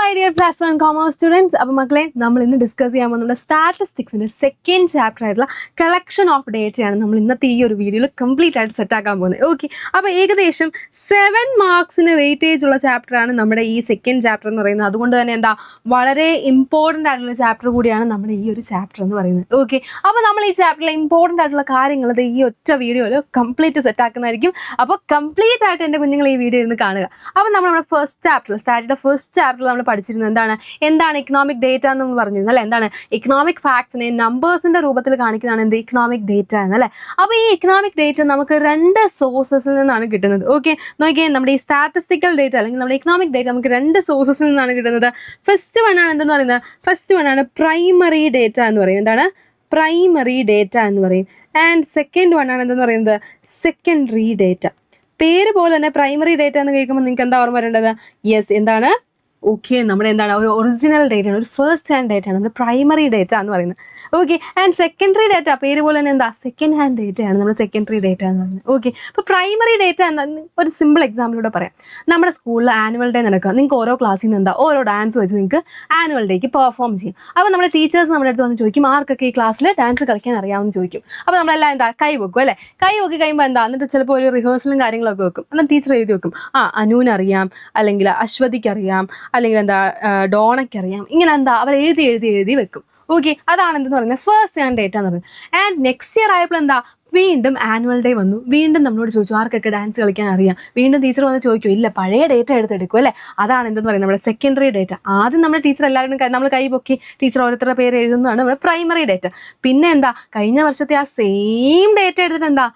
my dear plus one commerce students. അപ്പോൾ മക്കളെ നമ്മൾ ഇന്ന് ഡിസ്കസ് ചെയ്യാൻ പോകുന്ന സ്റ്റാറ്റിസ്റ്റിക്സിന്റെ സെക്കൻഡ് ചാപ്റ്റർ ആയിട്ടുള്ള കളക്ഷൻ ഓഫ് ഡേറ്റയാണ് നമ്മൾ ഇന്നത്തെ ഈ ഒരു വീഡിയോയിൽ കംപ്ലീറ്റ് ആയിട്ട് സെറ്റ് ആക്കാൻ പോകുന്നത്. ഓക്കെ, അപ്പോൾ ഏകദേശം 7 മാർക്സിന് വെയിറ്റേജ് ഉള്ള ചാപ്റ്ററാണ് നമ്മുടെ ഈ സെക്കൻഡ് ചാപ്റ്റർ എന്ന് പറയുന്നത്. അതുകൊണ്ട് തന്നെ എന്താ വളരെ ഇമ്പോർട്ടൻ്റ് ആയിട്ടുള്ള ചാപ്റ്റർ കൂടിയാണ് നമ്മുടെ ഈ ഒരു ചാപ്റ്റർ എന്ന് പറയുന്നത്. ഓക്കെ, അപ്പോൾ നമ്മൾ ഈ ചാപ്റ്ററിലെ ഇമ്പോർട്ടൻ്റ് ആയിട്ടുള്ള കാര്യങ്ങൾ ഈ ഒറ്റ വീഡിയോയിൽ കംപ്ലീറ്റ് സെറ്റ് ആക്കുന്നതായിരിക്കും. അപ്പോൾ കംപ്ലീറ്റ് ആയിട്ട് എൻ്റെ കുഞ്ഞുങ്ങൾ ഈ വീഡിയോ ഇരുന്ന് കാണുക. അപ്പോൾ നമ്മുടെ ഫസ്റ്റ് ചാപ്റ്റർ സ്റ്റാറ്റിയുടെ ഫസ്റ്റ് ചാപ്റ്ററിൽ നമ്മൾ പഠിച്ചിരുന്നത് എന്താണ് ഇക്കണോമിക് ഡേറ്റ എന്ന് നമ്മൾ പറഞ്ഞിരുന്നു അല്ലേ. എന്താണ് ഇക്കണോമിക് ഫാക്ട്സിനെ നമ്പേഴ്സിന്റെ രൂപത്തിൽ കാണിക്കുന്നതാണ് എന്ത് ഇക്കണോമിക് ഡേറ്റ എന്നല്ലേ. അപ്പോൾ ഈ ഇക്കണോമിക് ഡേറ്റ നമുക്ക് 2 സോഴ്സസിൽ നിന്നാണ് കിട്ടുന്നത്. ഓക്കെ, നോക്കിയേ, നമ്മുടെ ഈ സ്റ്റാറ്റിസ്റ്റിക്കൽ ഡേറ്റ അല്ലെങ്കിൽ നമ്മുടെ ഇക്കണോമിക് ഡേറ്റ നമുക്ക് 2 സോഴ്സസിൽ നിന്നാണ് കിട്ടുന്നത്. ഫസ്റ്റ് വൺ ആണ് എന്തെന്ന് പറയുന്നത്, ഫസ്റ്റ് വൺ ആണ് പ്രൈമറി ഡേറ്റ എന്ന് പറയും. എന്താണ് പ്രൈമറി ഡേറ്റ എന്ന് പറയും. ആൻഡ് സെക്കൻഡ് വൺ ആണ് എന്തെന്ന് പറയുന്നത് സെക്കൻഡറി ഡേറ്റ. പേര് പോലെ തന്നെ പ്രൈമറി ഡേറ്റ എന്ന് കേൾക്കുമ്പോൾ നിങ്ങൾക്ക് എന്താ ഓർമ്മ വരേണ്ടത്? യെസ്, എന്താണ് ഓക്കെ, നമ്മുടെ എന്താണ് ഒരു ഒറിജിനൽ ഡേറ്റ ആണ്, ഒരു ഫസ്റ്റ് ഹാൻഡ് ഡേറ്റ ആണ് നമ്മുടെ പ്രൈമറി ഡേറ്റ എന്ന് പറയുന്നത്. ഓക്കെ, ആൻഡ് സെക്കൻഡറി ഡേറ്റ പേര് പോലെ തന്നെ എന്താ സെക്കൻഡ് ഹാൻഡ് ഡേറ്റ ആണ് നമ്മുടെ സെക്കൻഡറി ഡേറ്റ എന്ന് പറയുന്നത്. ഓക്കെ, അപ്പോൾ പ്രൈമറി ഡേറ്റ എന്താ ഒരു സിമ്പിൾ എക്സാമ്പിളൂടെ പറയാം. നമ്മുടെ സ്കൂളിൽ ആനുവൽ ഡേ നടക്കുക, നിങ്ങൾക്ക് ഓരോ ക്ലാസ്സിൽ നിന്ന് എന്താ ഓരോ ഡാൻസ് വെച്ച് നിങ്ങൾക്ക് ആനുവൽ ഡേക്ക് പെർഫോം ചെയ്യും. അപ്പോൾ നമ്മുടെ ടീച്ചേഴ്സ് നമ്മുടെ അടുത്ത് വന്ന് ചോദിക്കും ആർക്കൊക്കെ ഈ ക്ലാസ്സിൽ ഡാൻസ് കളിക്കാൻ അറിയാമെന്ന് ചോദിക്കും. അപ്പോൾ നമ്മളെല്ലാം എന്താ കൈ വെക്കും അല്ലേ. കൈ വെക്കി കഴിയുമ്പോൾ എന്താ എന്നിട്ട് ചിലപ്പോൾ ഒരു റിഹേഴ്സലും കാര്യങ്ങളൊക്കെ വെക്കും. എന്നാൽ ടീച്ചർ എഴുതി വെക്കും അനൂന് അറിയാം, അല്ലെങ്കിൽ അശ്വതിക്ക് അറിയാം, അല്ലെങ്കിൽ എന്താ ഡോണയ്ക്ക് അറിയാം. ഇങ്ങനെ എന്താ അവർ എഴുതി വെക്കും. ഓക്കെ, അതാണ് എന്തെന്ന് പറയുന്നത് ഫസ്റ്റ് ഹാൻഡ് ഡേറ്റ എന്ന് പറയുന്നത്. ആൻഡ് നെക്സ്റ്റ് ഇയർ ആയപ്പോൾ എന്താ വീണ്ടും ആനുവൽ ഡേ വന്നു. വീണ്ടും നമ്മളോട് ചോദിച്ചു ആർക്കൊക്കെ ഡാൻസ് കളിക്കാൻ അറിയാം. വീണ്ടും ടീച്ചർ വന്ന് ചോദിക്കും ഇല്ല പഴയ ഡേറ്റ എടുത്തെടുക്കും അല്ലേ. അതാണ് എന്തെന്ന് പറയുന്നത് നമ്മുടെ സെക്കൻഡറി ഡേറ്റ. ആദ്യം നമ്മുടെ ടീച്ചർ എല്ലാവരും നമ്മൾ കൈ പൊക്കി ടീച്ചർ ഓരോരുത്തരുടെ പേര് എഴുതുന്നതാണ് നമ്മുടെ പ്രൈമറി ഡേറ്റ. പിന്നെ എന്താ കഴിഞ്ഞ വർഷത്തെ ആ സെയിം ഡേറ്റ എടുത്തിട്ട് എന്താ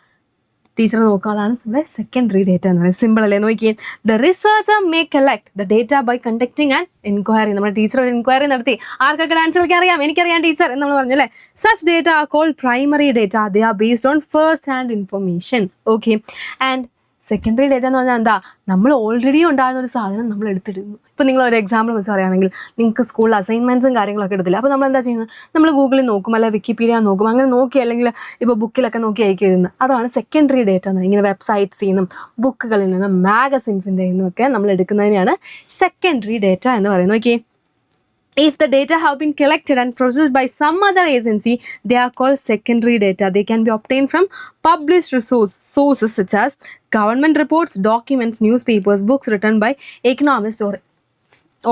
ടീച്ചർ നോക്കുക, അതാണ് നമ്മുടെ സെക്കൻഡറി ഡേറ്റ എന്ന് പറയുന്നത്. സിമ്പിൾ അല്ലേ. നോക്കിയേ, the researcher may collect the data by conducting and enquiry. നമ്മുടെ ടീച്ചർ ഒരു എൻക്വയറി നടത്തി ആർക്കൊക്കെ ഡാൻസ് കളിക്കാൻ അറിയാം, എനിക്കറിയാം ടീച്ചർ എന്ന് നമ്മൾ പറഞ്ഞല്ലേ. Such data are called primary data. They are based on first hand information. Okay, and secondary data എന്ന് പറഞ്ഞാൽ എന്താ നമ്മൾ ഓൾറെഡി ഉണ്ടാകുന്ന ഒരു സാധനം നമ്മൾ എടുത്തിടുന്നു. ഇപ്പോൾ നിങ്ങൾ ഒരു എക്സാമ്പിൾ വെച്ച് പറയുകയാണെങ്കിൽ നിങ്ങൾക്ക് സ്കൂളിൽ അസൈൻമെൻറ്റ്സും കാര്യങ്ങളൊക്കെ എടുത്തില്ല. അപ്പോൾ നമ്മൾ എന്താ ചെയ്യുന്നത്, നമ്മൾ ഗൂഗിളിൽ നോക്കും, അല്ലെങ്കിൽ വിക്കിപീഡിയ നോക്കും, അങ്ങനെ നോക്കി അല്ലെങ്കിൽ ഇപ്പോൾ ബുക്കിലൊക്കെ നോക്കി ആയിരിക്കും എഴുതുന്നത്. അതാണ് സെക്കൻഡറി ഡേറ്റ എന്ന്. ഇങ്ങനെ വെബ്സൈറ്റ്സിൽ നിന്നും ബുക്കുകളിൽ നിന്നും മാഗസിൻസിൻ്റെ നിന്നൊക്കെ നമ്മൾ എടുക്കുന്നതിനെയാണ് സെക്കൻഡറി ഡേറ്റ എന്ന് പറയുന്നത്. Okay, if the data have been collected and processed by some other agency, they are called secondary data. They can be obtained from published sources such as government reports, documents, newspapers, books written by economists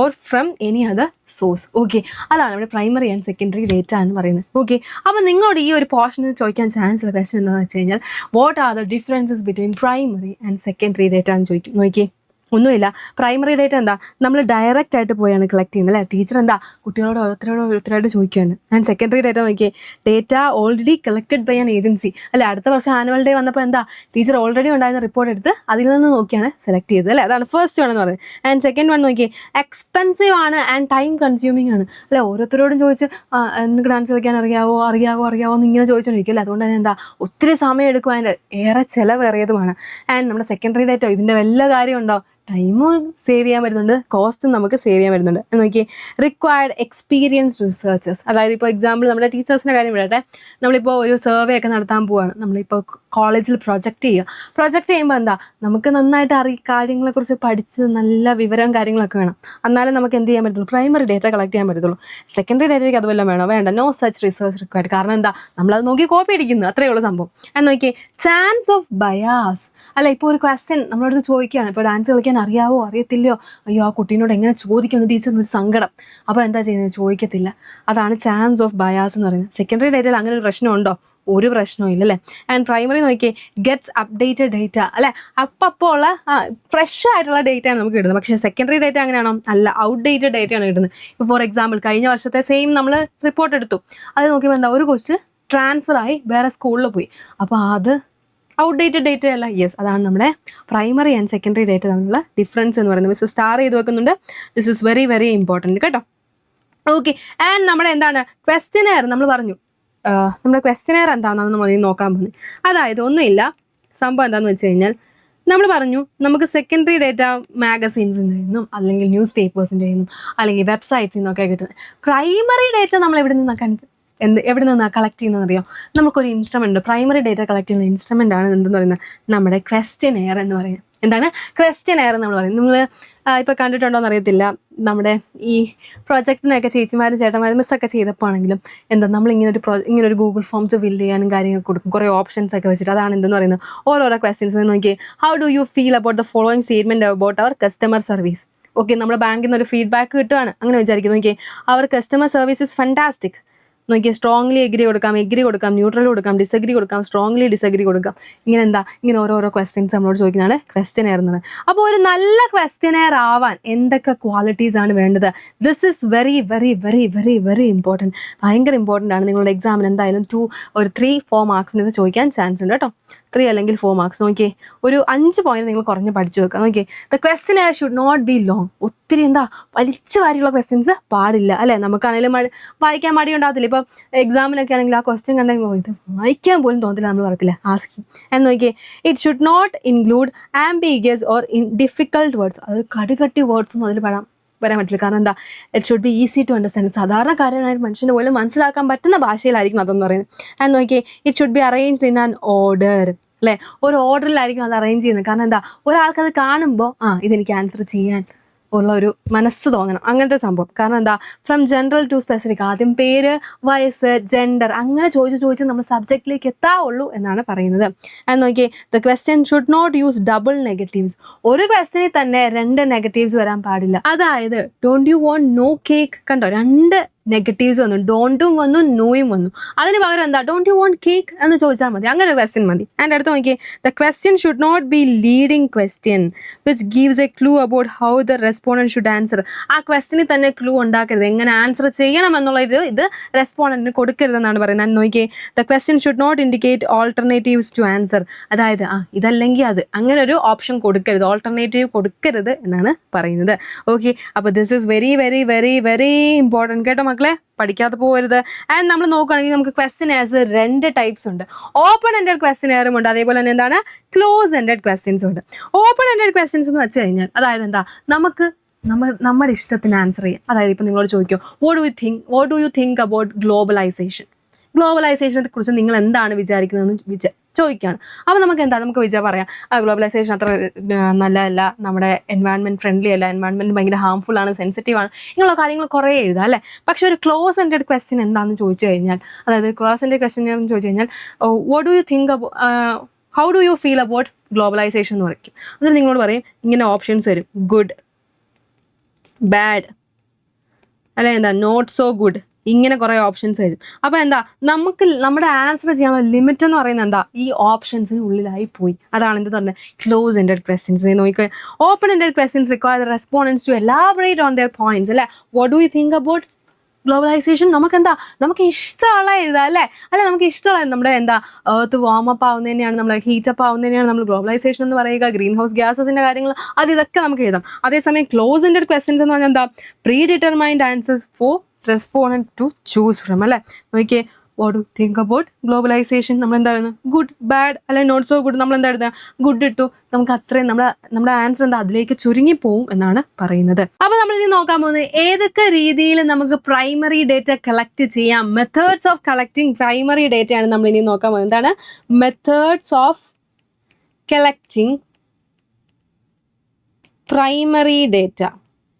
or from any other source. Okay, അതാണ് നമ്മുടെ primary and secondary data എന്ന് പറയുന്നത്. Okay, അപ്പോൾ നിങ്ങളോട് ഈ ഒരു പോർഷനിൽ ചോദിക്കാൻ ചാൻസ് ഉള്ള ക്വസ്റ്റൻ എന്താണെന്ന് വെച്ച് കഴിഞ്ഞാൽ what are the differences between primary and secondary data എന്ന് ചോദിക്കും. നോക്കിയേ, ഒന്നുമില്ല. പ്രൈമറി ഡേറ്റ എന്താ നമ്മൾ ഡയറക്റ്റ് ആയിട്ട് പോയാണ് കളക്ട് ചെയ്യുന്നത് അല്ലേ. ടീച്ചർ എന്താ കുട്ടികളോട് ഓരോരുത്തരായിട്ട് ചോദിക്കുകയാണ്. ആൻഡ് സെക്കൻഡറി ഡേറ്റ നോക്കിയേ, data already collected by an agency അല്ലേ. അടുത്ത വർഷം ആനുവൽ ഡേ വന്നപ്പോൾ എന്താ ടീച്ചർ ഓൾറെഡി ഉണ്ടായിരുന്ന റിപ്പോർട്ട് എടുത്ത് അതിൽ നിന്ന് നോക്കിയാണ് സെലക്ട് ചെയ്തത് അല്ലേ. അതാണ് ഫസ്റ്റ് വൺ എന്ന് പറയുന്നത്. ആൻഡ് സെക്കൻഡ് വൺ നോക്കിയേ, എക്സ്പെൻസീവ് ആണ് ആൻഡ് ടൈം കൺസ്യൂമിങ് ആണ് അല്ലേ. ഓരോരുത്തരോടും ചോദിച്ച് എനിക്ക് ഡാൻസ് കളിക്കാൻ അറിയാവോ എന്ന് ഇങ്ങനെ ചോദിച്ചുകൊണ്ടിരിക്കും അല്ലേ. അതുകൊണ്ട് തന്നെ എന്താ ഒത്തിരി സമയം എടുക്കും, അതിൻ്റെ ഏറെ ചിലവേറിയതുമാണ്. ആൻഡ് നമ്മുടെ സെക്കൻഡറി ഡേറ്റ ഇതിൻ്റെ വല്ല കാര്യമുണ്ടോ, ടൈമും സേവ് ചെയ്യാൻ പറ്റുന്നുണ്ട്, കോസ്റ്റും നമുക്ക് സേവ് ചെയ്യാൻ പറ്റുന്നുണ്ട്. നോക്കിയേ, റിക്വയർഡ് എക്സ്പീരിയൻസ്ഡ് റിസർച്ചേഴ്സ്. അതായത് ഇപ്പോൾ എക്സാമ്പിൾ നമ്മുടെ ടീച്ചേഴ്സിൻ്റെ കാര്യം വിടട്ടെ. നമ്മളിപ്പോൾ ഒരു സർവേ ഒക്കെ നടത്താൻ പോവുകയാണ്. നമ്മളിപ്പോൾ കോളേജിൽ പ്രൊജക്റ്റ് ചെയ്യുമ്പോൾ എന്താ നമുക്ക് നന്നായിട്ട് കാര്യങ്ങളെക്കുറിച്ച് പഠിച്ച് നല്ല വിവരം കാര്യങ്ങളൊക്കെ വേണം. എന്നാലും നമുക്ക് എന്ത് ചെയ്യാൻ പറ്റുള്ളൂ, പ്രൈമറി ഡേറ്റ കളക്ട് ചെയ്യാൻ പറ്റത്തുള്ളൂ. സെക്കൻഡറി ഡേറ്റയ്ക്ക് അതുവല്ല വേണ്ട, നോ സച്ച് റിസർച്ച് റിക്വയർഡ്. കാരണം എന്താ നമ്മളത് നോക്കി കോപ്പി അടിക്കുന്നു, അത്രയേ ഉള്ളൂ സംഭവം. നോക്കിയേ, ചാൻസ് ഓഫ് ബയാസ് അല്ല. ഇപ്പോൾ ഒരു ക്വസ്റ്റ്യൻ നമ്മളോട് ചോദിക്കുകയാണ്, ഇപ്പോൾ ഡാൻസ് കളിക്കാൻ അറിയാവോ അറിയത്തില്ലയോ, അയ്യോ ആ കുട്ടീനോട് എങ്ങനെ ചോദിക്കുമെന്ന് ടീച്ചറിന് ഒരു സങ്കടം. അപ്പോൾ എന്താ ചെയ്യുന്നത്, ചോദിക്കത്തില്ല. അതാണ് ചാൻസ് ഓഫ് ബയാസ് എന്ന് പറയുന്നത്. സെക്കൻഡറി ഡേറ്റയിൽ അങ്ങനെ ഒരു പ്രശ്നമുണ്ടോ, ഒരു പ്രശ്നവും ഇല്ല അല്ലേ. ആൻഡ് പ്രൈമറി നോക്കിയേ, ഗെറ്റ്സ് അപ്ഡേറ്റഡ് ഡേറ്റ അല്ലേ. അപ്പോൾ ഉള്ള ഫ്രഷ് ആയിട്ടുള്ള ഡേറ്റയാണ് നമുക്ക് കിട്ടുന്നത്. പക്ഷേ സെക്കൻഡറി ഡേറ്റ അങ്ങനെയാണോ, അല്ല, ഔട്ട്ഡേറ്റഡ് ഡേറ്റയാണ് കിട്ടുന്നത്. ഇപ്പോൾ ഫോർ എക്സാമ്പിൾ കഴിഞ്ഞ വർഷത്തെ സെയിം നമ്മൾ റിപ്പോർട്ട് എടുത്തു, അത് നോക്കിയപ്പോൾ എന്താ ഒരു കൊച്ച് ട്രാൻസ്ഫർ ആയി വേറെ സ്കൂളിൽ പോയി. അപ്പോൾ അത് ഔട്ട്ഡേറ്റഡ് ഡേറ്റ അല്ല. യെസ്, അതാണ് നമ്മുടെ പ്രൈമറി ആൻഡ് സെക്കൻഡറി ഡേറ്റ തമ്മിലുള്ള ഡിഫറൻസ് എന്ന് പറയുന്നത്. മിസ് സ്റ്റാർ ചെയ്ത് വെക്കുന്നുണ്ട്. This is very very important കേട്ടോ. ഓക്കെ, ആൻഡ് നമ്മുടെ എന്താണ് ക്വസ്റ്റ്യനെയർ നമ്മൾ പറഞ്ഞു. നമ്മുടെ ക്വസ്റ്റ്യനെയർ എന്താണെന്നാണ് നമ്മൾ നോക്കാൻ പോകുന്നത്. അതായത് ഒന്നുമില്ല, സംഭവം എന്താണെന്ന് വെച്ച് കഴിഞ്ഞാൽ നമ്മൾ പറഞ്ഞു നമുക്ക് സെക്കൻഡറി ഡേറ്റ മാഗസീൻസിൻ്റെ നിന്നും അല്ലെങ്കിൽ ന്യൂസ് പേപ്പേഴ്സിൻ്റെ നിന്നും അല്ലെങ്കിൽ വെബ്സൈറ്റ്സിൽ നിന്നൊക്കെ കിട്ടുന്നത്. പ്രൈമറി ഡേറ്റ നമ്മൾ എവിടെ നിന്നൊക്കെ എവിടെ നിന്നാണ് കളക്ട് ചെയ്യുന്നത് അറിയാം. നമുക്കൊരു ഇൻസ്ട്രുമെൻ്റ്, പ്രൈമറി ഡേറ്റ കളക്ട് ചെയ്യുന്ന ഇൻസ്ട്രുമെൻ്റ് ആണ് എന്തെന്ന് പറയുന്നത് നമ്മുടെ ക്വസ്റ്റ്യനെയർ എന്ന് പറയുന്നത്. എന്താണ് ക്വസ്റ്റ്യൻ എയർ നമ്മൾ പറയും. നിങ്ങൾ ഇപ്പോൾ കണ്ടിട്ടുണ്ടോയെന്ന് അറിയത്തില്ല, നമ്മുടെ ഈ പ്രൊജക്റ്റിനൊക്കെ ചേച്ചിമാരും ചേട്ടന്മാരും മിസ്സൊക്കെ ചെയ്തപ്പോൾ ആണെങ്കിലും എന്താ നമ്മൾ ഇങ്ങനെ ഒരു ഗൂഗിൾ ഫോംസ് ഫില്ല് ചെയ്യാനും കാര്യങ്ങളൊക്കെ കൊടുക്കും, കുറേ ഓപ്ഷൻസ് ഒക്കെ വെച്ചിട്ട്. അതാണ് എന്തെന്ന് പറയുന്നത്, ഓരോരോ ക്വസ്റ്റ്യൻസ് നോക്കി. How do you feel about the following statement about our customer service? Okay, നമ്മുടെ ബാങ്കിൽ നിന്ന് ഒരു ഫീഡ്ബാക്ക് കിട്ടുകയാണ്, അങ്ങനെ വിചാരിക്കുന്നു. നോക്കിയേ, our customer service is fantastic. നോക്കിയാൽ സ്ട്രോങ്ലി എഗ്രി കൊടുക്കാം, ന്യൂട്രൽ കൊടുക്കാം, ഡിസഗ്രി കൊടുക്കാം, സ്ട്രോങ്ലി ഡിസഗ്രി കൊടുക്കാം. ഇങ്ങനെ ഓരോരോ ക്വസ്റ്റ്യൻസ് നമ്മളോട് ചോദിക്കുന്നതാണ് ക്വസ്റ്റ്യൻ എയർ എന്നത്. അപ്പോൾ ഒരു നല്ല ക്വസ്റ്റ്യൻ എയർ ആവാൻ എന്തൊക്കെ ക്വാളിറ്റീസ് ആണ് വേണ്ടത്? This is very very very very very important, ഭയങ്കര ഇമ്പോർട്ടൻ്റ് ആണ്. നിങ്ങളുടെ എക്സാമിന് എന്തായാലും 3-4 മാർക്സിന് ഇത് ചോദിക്കാൻ ചാൻസ് ഉണ്ട് കേട്ടോ. 3 അല്ലെങ്കിൽ 4 മാർക്സ്. നോക്കിയേ, ഒരു 5 പോയിന്റ് നിങ്ങൾ കുറഞ്ഞ് പഠിച്ചു വെക്കുക. നോക്കിയേ, the questionnaire should not be long. ഒത്തിരി വലിച്ചു വാരിയുള്ള ക്വസ്റ്റ്യൻസ് പാടില്ല, അല്ലേ? നമുക്കാണെങ്കിലും വായിക്കാൻ മടി ഉണ്ടാകത്തില്ല. ഇപ്പം എക്സാമിനൊക്കെ ആണെങ്കിൽ ആ ക്വസ്റ്റ്യൻ കണ്ടെങ്കിൽ ഇത് വായിക്കാൻ പോലും തോന്നില്ല, നമ്മൾ പറയത്തില്ല ആസ്കിങ് എന്ന്. നോക്കിയേ, it should not include ambiguous or difficult words. അത് കടുകട്ടി വേർഡ്സ് ഒന്നും അതിൽ വരാൻ പറ്റില്ല. കാരണം എന്താ, it should be easy to understand. സാധാരണക്കാരനായ മനുഷ്യന് പോലും മനസ്സിലാക്കാൻ പറ്റുന്ന ഭാഷയിലായിരിക്കും അതെന്ന് പറയുന്നത്. ആൻഡ് നോക്കിയേ, it should be arranged in an order, അല്ലേ? ഒരു ഓർഡറിലായിരിക്കും അത് അറേഞ്ച് ചെയ്യുന്നത്. കാരണം എന്താ, ഒരാൾക്കത് കാണുമ്പോൾ ഇതെനിക്ക് ആൻസർ ചെയ്യാൻ ഉള്ള ഒരു മനസ്സ് തോന്നണം, അങ്ങനത്തെ സംഭവം. കാരണം എന്താ, ഫ്രം ജനറൽ ടു സ്പെസിഫിക്. ആദ്യം പേര്, വയസ്സ്, ജെൻഡർ അങ്ങനെ ചോദിച്ച് നമ്മൾ സബ്ജക്റ്റിലേക്ക് എത്താവുള്ളൂ എന്നാണ് പറയുന്നത്. ആൻഡ് നോക്കിയേ, the question should not use double negatives. ഒരു ക്വസ്റ്റ്യനിൽ തന്നെ 2 നെഗറ്റീവ്സ് വരാൻ പാടില്ല. അതായത് don't you want no cake, കണ്ടോ, 2 നെഗറ്റീവ്സ് വന്നു, ഡോണ്ടും വന്നു, നോയും വന്നു. അതിന് പകരം എന്താ, ഡോണ്ട് യു വോണ്ട് കേക്ക് എന്ന് ചോദിച്ചാൽ മതി, അങ്ങനെ ഒരു ക്വസ്റ്റ്യൻ മതി. ആൻഡ് അടുത്ത് നോക്കിയേ, the question should not be leading question which gives a clue about how the respondent should answer. ആ ക്വസ്റ്റ്യനിൽ തന്നെ ക്ലൂ ഉണ്ടാക്കരുത്, എങ്ങനെ ആൻസർ ചെയ്യണം എന്നുള്ള ഇത് റെസ്പോണ്ടന്റിന് കൊടുക്കരുതെന്നാണ് പറയുന്നത്. ആൻഡ് നോക്കിയേ, the question should not indicate alternatives to answer. അതായത് ഇതല്ലെങ്കിൽ അത്, അങ്ങനെ ഒരു ഓപ്ഷൻ കൊടുക്കരുത്, ഓൾട്ടർനേറ്റീവ് കൊടുക്കരുത് എന്നാണ് പറയുന്നത്. ഓക്കെ, അപ്പോൾ this is very very very very important കേട്ടോ മക്കളെ, പഠിക്കാതെ പോകരുത്. ആൻഡ് നമ്മൾ നോക്കുകയാണെങ്കിൽ നമുക്ക് ക്വസ്റ്റ്യൻ എയർസ് 2 ടൈപ്സ് ഉണ്ട്. ഓപ്പൺ എൻഡഡ് ക്വസ്റ്റ്യൻ എയറും ഉണ്ട്, അതേപോലെ തന്നെ എന്താണ്, ക്ലോസ് എൻഡഡ് ക്വസ്റ്റ്യൻസ് ഉണ്ട്. ഓപ്പൺ എൻഡഡ് ക്വസ്റ്റ്യൻസ് എന്ന് വെച്ച് കഴിഞ്ഞാൽ അതായത് എന്താ, നമ്മുടെ ഇഷ്ടത്തിന് ആൻസർ ചെയ്യാം. അതായത് ഇപ്പം നിങ്ങളോട് ചോദിക്കും, what do you think about ഗ്ലോബലൈസേഷനെ കുറിച്ച് നിങ്ങൾ എന്താണ് വിചാരിക്കുന്നതെന്ന് ചോദിക്കുകയാണ്. അപ്പോൾ നമുക്ക് പറയാം, ഗ്ലോബലൈസേഷൻ അത്ര നല്ലതല്ല, നമ്മുടെ എൻവയൺമെൻറ്റ് ഫ്രണ്ട്ലി അല്ല, എൻവയൺമെൻറ്റ് ഭയങ്കര ഹാംഫുൾ ആണ്, സെൻസിറ്റീവ് ആണ്, ഇങ്ങനെയുള്ള കാര്യങ്ങൾ കുറേ എഴുതാം, അല്ലേ? പക്ഷേ ഒരു ക്ലോസ് എൻഡഡ് ക്വസ്റ്റ്യൻ എന്താണെന്ന് ചോദിച്ചു കഴിഞ്ഞാൽ, അതായത് ക്ലോസ് എൻഡഡ് ക്വസ്റ്റ്യൻ എന്ന് ചോദിച്ചു കഴിഞ്ഞാൽ, what do you think how do you feel about globalisation എന്ന് പറയും. എന്നിട്ട് നിങ്ങളോട് പറയും, ഇങ്ങനെ ഓപ്ഷൻസ് വരും, ഗുഡ്, ബാഡ്, അല്ലെ എന്താ, നോട്ട് സോ ഗുഡ്, ഇങ്ങനെ കുറേ ഓപ്ഷൻസ് വരും. അപ്പോൾ എന്താ, നമ്മുടെ ആൻസർ ചെയ്യാനുള്ള ലിമിറ്റ് എന്ന് പറയുന്നത് എന്താ, ഈ ഓപ്ഷൻസിന് ഉള്ളിലായി പോയി. അതാണ് എന്ത് പറഞ്ഞത്, ക്ലോസ് എൻഡഡ് ക്വസ്റ്റ്യൻസ്. നോക്കുക, open ended questions require the respondents to elaborate on their points, അല്ലേ? What do you think about globalisation? നമുക്ക് ഇഷ്ടമുള്ള എഴുതാം, അല്ലേ? നമുക്ക് ഇഷ്ടമുള്ള നമ്മുടെ എർത്ത് വാമപ്പ് ആവുന്നതിനെയാണ്, നമ്മൾ ഹീറ്റപ്പ് ആവുന്നതിനെയാണ് നമ്മൾ ഗ്ലോബലൈസേഷൻ എന്ന് പറയുക. ഗ്രീൻ ഹൗസ് ഗ്യാസസിൻ്റെ കാര്യങ്ങൾ ഇതൊക്കെ നമുക്ക് എഴുതാം. അതേസമയം ക്ലോസ് എൻഡഡ് ക്വസ്റ്റ്യൻസ് എന്ന് പറഞ്ഞാൽ predetermined answers for respondent to choose from, അല്ലേ? നോക്കിയേ, what do think about globalisation, നമ്മൾ എന്തായിരുന്നു, ഗുഡ്, ബാഡ്, അല്ലെങ്കിൽ നോട്ട് സോ ഗുഡ്, നമ്മൾ എന്താ എഴുതുക, ഗുഡ് ഇട്ടു. നമുക്ക് അത്രയും നമ്മുടെ ആൻസർ അതിലേക്ക് ചുരുങ്ങിപ്പോവും എന്നാണ് പറയുന്നത്. അപ്പോൾ നമ്മൾ ഇനി നോക്കാൻ പോകുന്നത് ഏതൊക്കെ രീതിയിൽ നമുക്ക് പ്രൈമറി ഡേറ്റ കളക്ട് ചെയ്യാം, മെത്തേഡ്സ് ഓഫ് കളക്ടിങ് പ്രൈമറി ഡേറ്റയാണ് നമ്മൾ ഇനി നോക്കാൻ പോകുന്നത്. എന്താണ് methods of collecting primary data?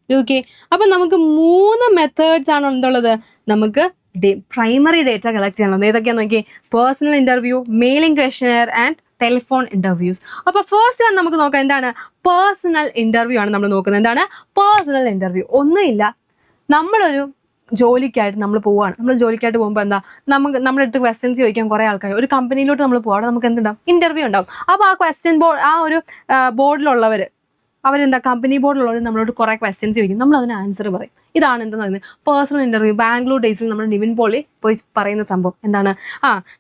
Okay, അപ്പം നമുക്ക് 3 മെത്തേഡ്സ് ആണ് എന്തുള്ളത്, നമുക്ക് പ്രൈമറി ഡേറ്റ കളക്ട് ചെയ്യാനുള്ളത്. ഏതൊക്കെയാണെന്ന് നോക്കിയേ, personal interview, mailing questionnaire and telephone interviews. അപ്പോൾ ഫസ്റ്റ് ആണ് നമുക്ക് നോക്കാം, എന്താണ് പേഴ്സണൽ ഇൻ്റർവ്യൂ ആണ് നമ്മൾ നോക്കുന്നത്. എന്താണ് പേഴ്സണൽ ഇൻ്റർവ്യൂ? ഒന്നുമില്ല, നമ്മളൊരു ജോലിക്കായിട്ട് നമ്മൾ പോവുകയാണ്. നമ്മൾ ജോലിക്കായിട്ട് പോകുമ്പോൾ എന്താ, നമ്മുടെ അടുത്ത് ക്വസ്റ്റ്യൻസ് ചോദിക്കാൻ കുറേ ആൾക്കാർ, ഒരു കമ്പനിയിലോട്ട് നമ്മൾ പോകും, അവിടെ നമുക്ക് എന്തുണ്ടാവും, ഇൻ്റർവ്യൂ ഉണ്ടാവും. അപ്പോൾ ആ ക്വസ്റ്റ്യൻ ഒരു ബോർഡിലുള്ളവർ, അവരെന്താ, കമ്പനി ബോർഡിലുള്ളവർ നമ്മളോട് കുറേ ക്വസ്റ്റ്യൻസ് ചോദിക്കും, നമ്മൾ അതിന് ആൻസർ പറയും. ഇതാണ് എന്തെന്ന് പറയുന്നത് പേഴ്സണൽ ഇൻ്റർവ്യൂ. ബാംഗ്ലൂർ ഡേയ്സിൽ നമ്മൾ നിവിൻ പോളി പോയി പറയുന്ന സംഭവം എന്താണ്,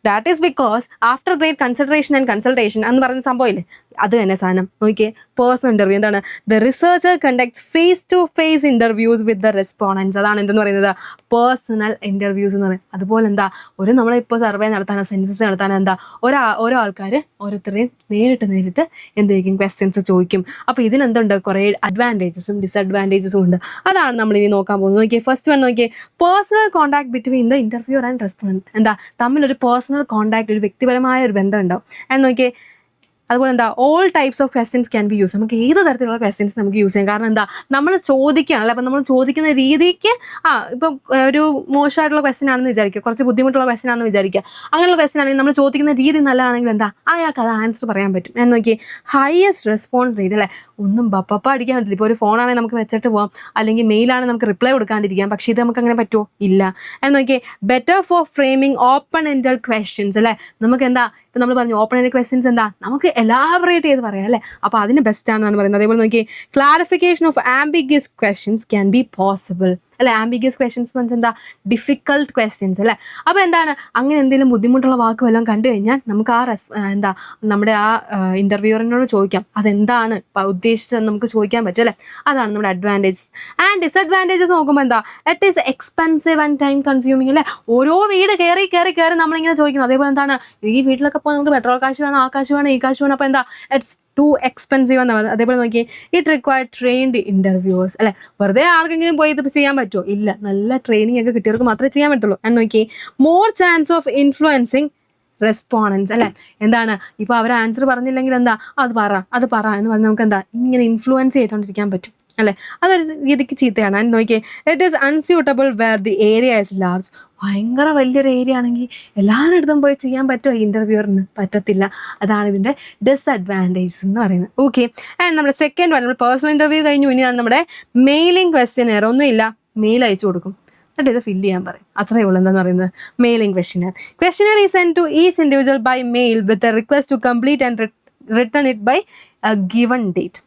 that is because after great consideration and consultation എന്ന് പറയുന്ന സംഭവം ഇല്ലേ, അത് തന്നെ സാധനം. നോക്കിയേ, പേഴ്സണൽ ഇൻ്റർവ്യൂ എന്താണ്, the researcher conduct face to face interviews with the respondents. അതാണ് എന്തെന്ന് പറയുന്നത് പേഴ്സണൽ ഇൻ്റർവ്യൂസ് എന്ന് പറയുന്നത്. അതുപോലെ എന്താ, നമ്മളിപ്പോൾ സർവേ നടത്താനോ സെൻസസ് നടത്താനോ എന്താ, ഓരോ ആൾക്കാർ ഓരോരുത്തരെയും നേരിട്ട് എന്ത് ചെയ്യും, ക്വസ്റ്റ്യൻസ് ചോദിക്കും. അപ്പോൾ ഇതിനെന്തുണ്ട്, കുറേ അഡ്വാൻറ്റേജസും ഡിസഡ്വാൻറ്റേജസും ഉണ്ട്. അതാണ് നമ്മൾ ഇനി നോക്കാൻ പോകുന്നത്. നോക്കിയേ, ഫസ്റ്റ് വൺ നോക്കിയേ, personal contact between the interviewer and respondent. എന്താ, തമ്മിലൊരു പേഴ്സണൽ കോൺടാക്ട്, ഒരു വ്യക്തിപരമായ ഒരു ബന്ധം ഉണ്ടാവും. നോക്കിയേ, അതുപോലെ എന്താ all types of questions can be use. നമുക്ക് ഏത് തരത്തിലുള്ള ക്വസ്റ്റ്യൻസ് നമുക്ക് യൂസ് ചെയ്യാം. കാരണം എന്താ നമ്മൾ ചോദിക്കുകയാണല്ലോ, അപ്പം നമ്മൾ ചോദിക്കുന്ന രീതിക്ക് ഇപ്പം ഒരു മോശമായിട്ടുള്ള ക്വസ്റ്റ്യൻ ആണെന്ന് വിചാരിക്കുക, കുറച്ച് ബുദ്ധിമുട്ടുള്ള ക്വസ്റ്റ്യൻ ആണെന്ന് വിചാരിക്കുക. അങ്ങനെയുള്ള ക്വസ്റ്റ്യൻ ആണെങ്കിൽ നമ്മൾ ചോദിക്കുന്ന രീതി നല്ലതാണെങ്കിൽ എന്താ അയാൾക്ക് അത് ആൻസർ പറയാൻ പറ്റും. ഞാൻ നോക്കി ഹയസ്റ്റ് റെസ്പോൺസ് റേറ്റ് അല്ലേ, ഒന്നും ബപ്പ അടിക്കാൻ പറ്റില്ല. ഇപ്പോൾ ഒരു ഫോണാണെങ്കിൽ നമുക്ക് വെച്ചിട്ട് പോകാം, അല്ലെങ്കിൽ മെയിലാണെങ്കിൽ നമുക്ക് റിപ്ലൈ കൊടുക്കാണ്ടിരിക്കാം. പക്ഷേ ഇത് നമുക്ക് അങ്ങനെ പറ്റുമോ? ഇല്ല. എന്ന് നോക്കിയേ better for framing open ended questions അല്ലേ. നമുക്ക് എന്താ ഇപ്പം നമ്മൾ പറഞ്ഞു ഓപ്പൺ എൻഡഡ് ക്വസ്റ്റ്യൻസ് എന്താ നമുക്ക് എലാബറേറ്റ് ചെയ്ത് പറയാം അല്ലേ. അപ്പോൾ അതിന് ബെസ്റ്റ് ആണെന്നാണ് പറയുന്നത്. അതേപോലെ നോക്കി clarification of ambiguous questions can be possible അല്ലെ. ആംബിഗ്യസ് ക്വസ്റ്റ്യൻസ് എന്ന് വെച്ചാൽ എന്താ ഡിഫിക്കൾട്ട് ക്വസ്റ്റ്യൻസ് അല്ലേ. അപ്പോൾ എന്താണ് അങ്ങനെ എന്തെങ്കിലും ബുദ്ധിമുട്ടുള്ള വാക്ക് വല്ലതും കണ്ടു കഴിഞ്ഞാൽ നമുക്ക് എന്താ നമ്മുടെ ഇൻ്റർവ്യൂറിനോട് ചോദിക്കാം അതെന്താണ് ഉദ്ദേശിച്ചത് നമുക്ക് ചോദിക്കാൻ പറ്റും അല്ലേ. അതാണ് നമ്മുടെ അഡ്വാൻറ്റേജസ്. ആൻഡ് ഡിസഡ്വാൻറ്റേജസ് നോക്കുമ്പോൾ എന്താ it is expensive and time consuming അല്ലേ. ഓരോ വീട് കയറി നമ്മളിങ്ങനെ ചോദിക്കുന്നത്. അതേപോലെ എന്താണ് ഈ വീട്ടിലൊക്കെ ഇപ്പോൾ നമുക്ക് പെട്രോൾ കാശ് വേണം, ആ കാശ് വേണം, ഈ കാശ് വേണം. അപ്പോൾ എന്താ ഇറ്റ്സ് ടു എക്സ്പെൻസീവ് എന്ന് പറയുന്നത്. അതേപോലെ നോക്കി ഇറ്റ് റിക്വയർഡ് ട്രെയിൻഡ് ഇൻ്റർവ്യൂവേഴ്സ് അല്ലെ. വെറുതെ ആർക്കെങ്കിലും പോയി ഇത് ചെയ്യാൻ പറ്റുമോ? ഇല്ല. നല്ല ട്രെയിനിങ് ഒക്കെ കിട്ടിയവർക്ക് മാത്രമേ ചെയ്യാൻ പറ്റുള്ളൂ. എന്ന് നോക്കി more chance of influencing respondents അല്ലെ. എന്താണ് ഇപ്പോൾ അവർ ആൻസർ പറഞ്ഞില്ലെങ്കിൽ എന്താ അത് പറ എന്ന് പറഞ്ഞാൽ നമുക്ക് എന്താ ഇങ്ങനെ ഇൻഫ്ലുവൻസ് ചെയ്തുകൊണ്ടിരിക്കാൻ പറ്റും അല്ലേ. അതൊരു രീതിക്ക് ചീത്തയാണ്. ആൻഡ് നോക്കിയേ it is unsuitable where the area is large. ഭയങ്കര വലിയൊരു ഏരിയ ആണെങ്കിൽ എല്ലാവരുടെ അടുത്തും പോയി ചെയ്യാൻ പറ്റുമോ? ഇൻ്റർവ്യൂറിന് പറ്റത്തില്ല. അതാണ് ഇതിൻ്റെ ഡിസഡ്വാൻറ്റേജ് എന്ന് പറയുന്നത്. ഓക്കെ. ആൻഡ് നമ്മുടെ സെക്കൻഡ് വൺ നമ്മൾ പേഴ്സണൽ ഇൻ്റർവ്യൂ കഴിഞ്ഞു. ഇനിയാണ് നമ്മുടെ മെയിലിംഗ് ക്വസ്റ്റ്യനെയർ. ഒന്നുമില്ല, മെയിൽ അയച്ചു കൊടുക്കും, എന്നിട്ട് ഇത് ഫില്ല് ചെയ്യാൻ പറയും. അത്രയേ ഉള്ളൂ. എന്താണെന്ന് പറയുന്നത് mailing questionnaire is send to each individual by mail with a request to complete and return it by a given date.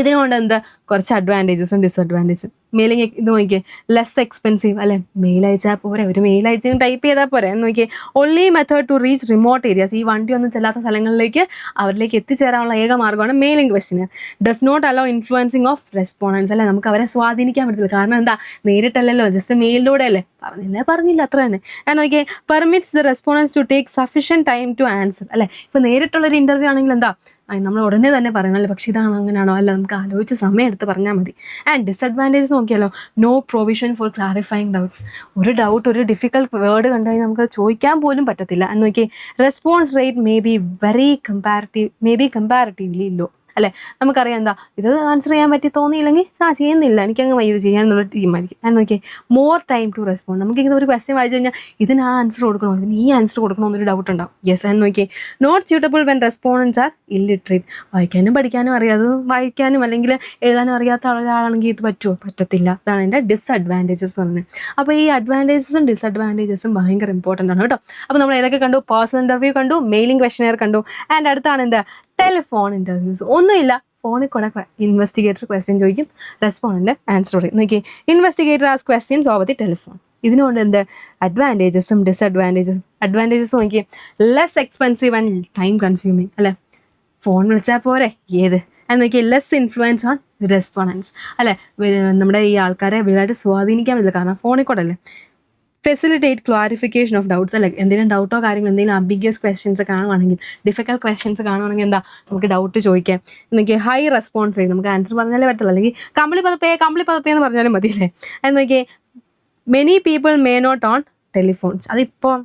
ഇതിനുകൊണ്ട് എന്താ കുറച്ച് അഡ്വാൻറ്റേജസും ഡിസഡ്വാൻറ്റേജസും. മെയിലിംഗ് ഇത് നോക്കിയേ ലെസ് എക്സ്പെൻസീവ് അല്ലേ. മെയിൽ അയച്ചാൽ പോരെ, ഒരു മെയിൽ അയച്ച് ടൈപ്പ് ചെയ്താൽ പോരെ. എന്ന് നോക്കിയേ only method to reach remote areas. ഈ വണ്ടി ഒന്നും ചെല്ലാത്ത സ്ഥലങ്ങളിലേക്ക് അവരിലേക്ക് എത്തിച്ചേരാനുള്ള ഏക മാർഗ്ഗമാണ് mailing question. Does not allow influencing of respondents അല്ലേ. നമുക്ക് അവരെ സ്വാധീനിക്കാൻ പറ്റില്ല. കാരണം എന്താ നേരിട്ടല്ലല്ലോ, ജസ്റ്റ് മെയിലിലൂടെ അല്ലേ. പറഞ്ഞില്ല അത്ര തന്നെ. ഞാൻ നോക്കിയേ permits the respondents to take sufficient time to answer അല്ലേ. ഇപ്പോൾ നേരിട്ടുള്ളൊരു ഇൻ്റർവ്യൂ ആണെങ്കിൽ എന്താ നമ്മൾ ഉടനെ തന്നെ പറയണമല്ലോ. പക്ഷേ ഇതാണോ അങ്ങനെയാണോ അല്ല, നമുക്ക് ആലോചിച്ച് സമയം എടുത്ത് പറഞ്ഞാൽ മതി. ആൻഡ് ഡിസഡ്വാൻറ്റേജസ് നോക്കിയാലോ no provision for clarifying doubts. ഒരു ഡൗട്ട് ഒരു ഡിഫിക്കൽട്ട് വേർഡ് കണ്ടു കഴിഞ്ഞാൽ നമുക്ക് ചോദിക്കാൻ പോലും പറ്റത്തില്ല. എന്ന് നോക്കിയേ response rate may be comparatively low അല്ലേ. നമുക്കറിയാം എന്താ ഇത് ആൻസർ ചെയ്യാൻ പറ്റി തോന്നിയില്ലെങ്കിൽ ചെയ്യുന്നില്ല, എനിക്കങ്ങ് ഇത് ചെയ്യാനുള്ള ടീമായിരിക്കും. ഞാൻ നോക്കിയേ മോർ ടൈം ടു റെസ്പോണ്ട്. നമുക്ക് ഇങ്ങനെ ഒരു ക്വസ്റ്റ്യൻ വായിച്ചു കഴിഞ്ഞാൽ ഇതിന് ആ ആൻസർ കൊടുക്കണോ, ഇതിന് ഈ ആൻസർ കൊടുക്കണോ എന്നൊരു ഡൗട്ട് ഉണ്ടാവും. യെസ്. ഞാൻ നോക്കിയേ not suitable when respondents are illiterate. വായിക്കാനും പഠിക്കാനും അറിയാതെ വായിക്കാനും അല്ലെങ്കിൽ എഴുതാനും അറിയാത്ത ഒരാളാണെങ്കിൽ ഇത് പറ്റുമോ? പറ്റത്തില്ല. അതാണ് എൻ്റെ ഡിസഡ്വാൻറ്റേജസ് എന്ന് പറയുന്നത്. അപ്പോൾ ഈ അഡ്വാൻറ്റേജസും ഡിസഡ്വാൻറ്റേജസും ഭയങ്കര ഇമ്പോർട്ടൻ്റ് ആണ് കേട്ടോ. അപ്പോൾ നമ്മൾ ഏതൊക്കെ കണ്ടു? പേഴ്സണൽ ഇൻ്റർവ്യൂ കണ്ടു, മെയിലിംഗ് ക്വസ്റ്റ്യനെയർ കണ്ടു, ആൻഡ് അടുത്താണ് എന്താ ടെലിഫോൺ ഇൻ്റർവ്യൂസ്. ഒന്നുമില്ല, ഫോണിൽ കൂടെ ഇൻവെസ്റ്റിഗേറ്റർ ക്വസ്റ്റ്യൻ ചോദിക്കും, റെസ്പോണ്ടൻ്റ് ആൻസർ പറയും. നോക്കി ഇൻവെസ്റ്റിഗേറ്റർ ആസ് ക്വസ്റ്റ്യൻസ് ഓവർ ദി ടെലിഫോൺ. ഇതിനുകൊണ്ട് എന്ത് അഡ്വാൻറ്റേജസും ഡിസഡ്വാൻറ്റേജസും. അഡ്വാൻറ്റേജസ് നോക്കി less expensive and time consuming അല്ലേ. ഫോൺ വിളിച്ചാൽ പോരെ ഏത്. എന്ന് നോക്കി ലെസ് ഇൻഫ്ലുവൻസ് ഓൺ റെസ്പോണ്ടൻസ് അല്ലേ. നമ്മുടെ ഈ ആൾക്കാരെ വലുതായിട്ട് സ്വാധീനിക്കാൻ പറ്റില്ല, കാരണം ഫോണിൽ കൂടെ അല്ലേ. ഫെസിലിറ്റേറ്റ് ക്ലാരിഫിക്കേഷൻ ഓഫ് ഡൗട്ട്സ് അല്ലെ. എന്തെങ്കിലും ഡൗട്ടോ കാര്യങ്ങൾ എന്തെങ്കിലും അംബിഗ്യസ് ക്വസ്റ്റ്യൻസ് കാണുവാണെങ്കിൽ, ഡിഫിക്കൽട്ട് ക്വസ്റ്റ്യൻസ് കാണുവാണെങ്കിൽ എന്താ നമുക്ക് ഡൗട്ട് ചോദിക്കാം. എന്നൊക്കെ ഹൈ റെസ്പോൺസ് ചെയ്യും. നമുക്ക് ആൻസർ പറഞ്ഞാലേ പറ്റില്ല, അല്ലെങ്കിൽ കമ്പിളി പതപ്പേ എന്ന് പറഞ്ഞാലും മതിയല്ലേ. എന്നൊക്കെ many people may not own telephones. അതിപ്പോൾ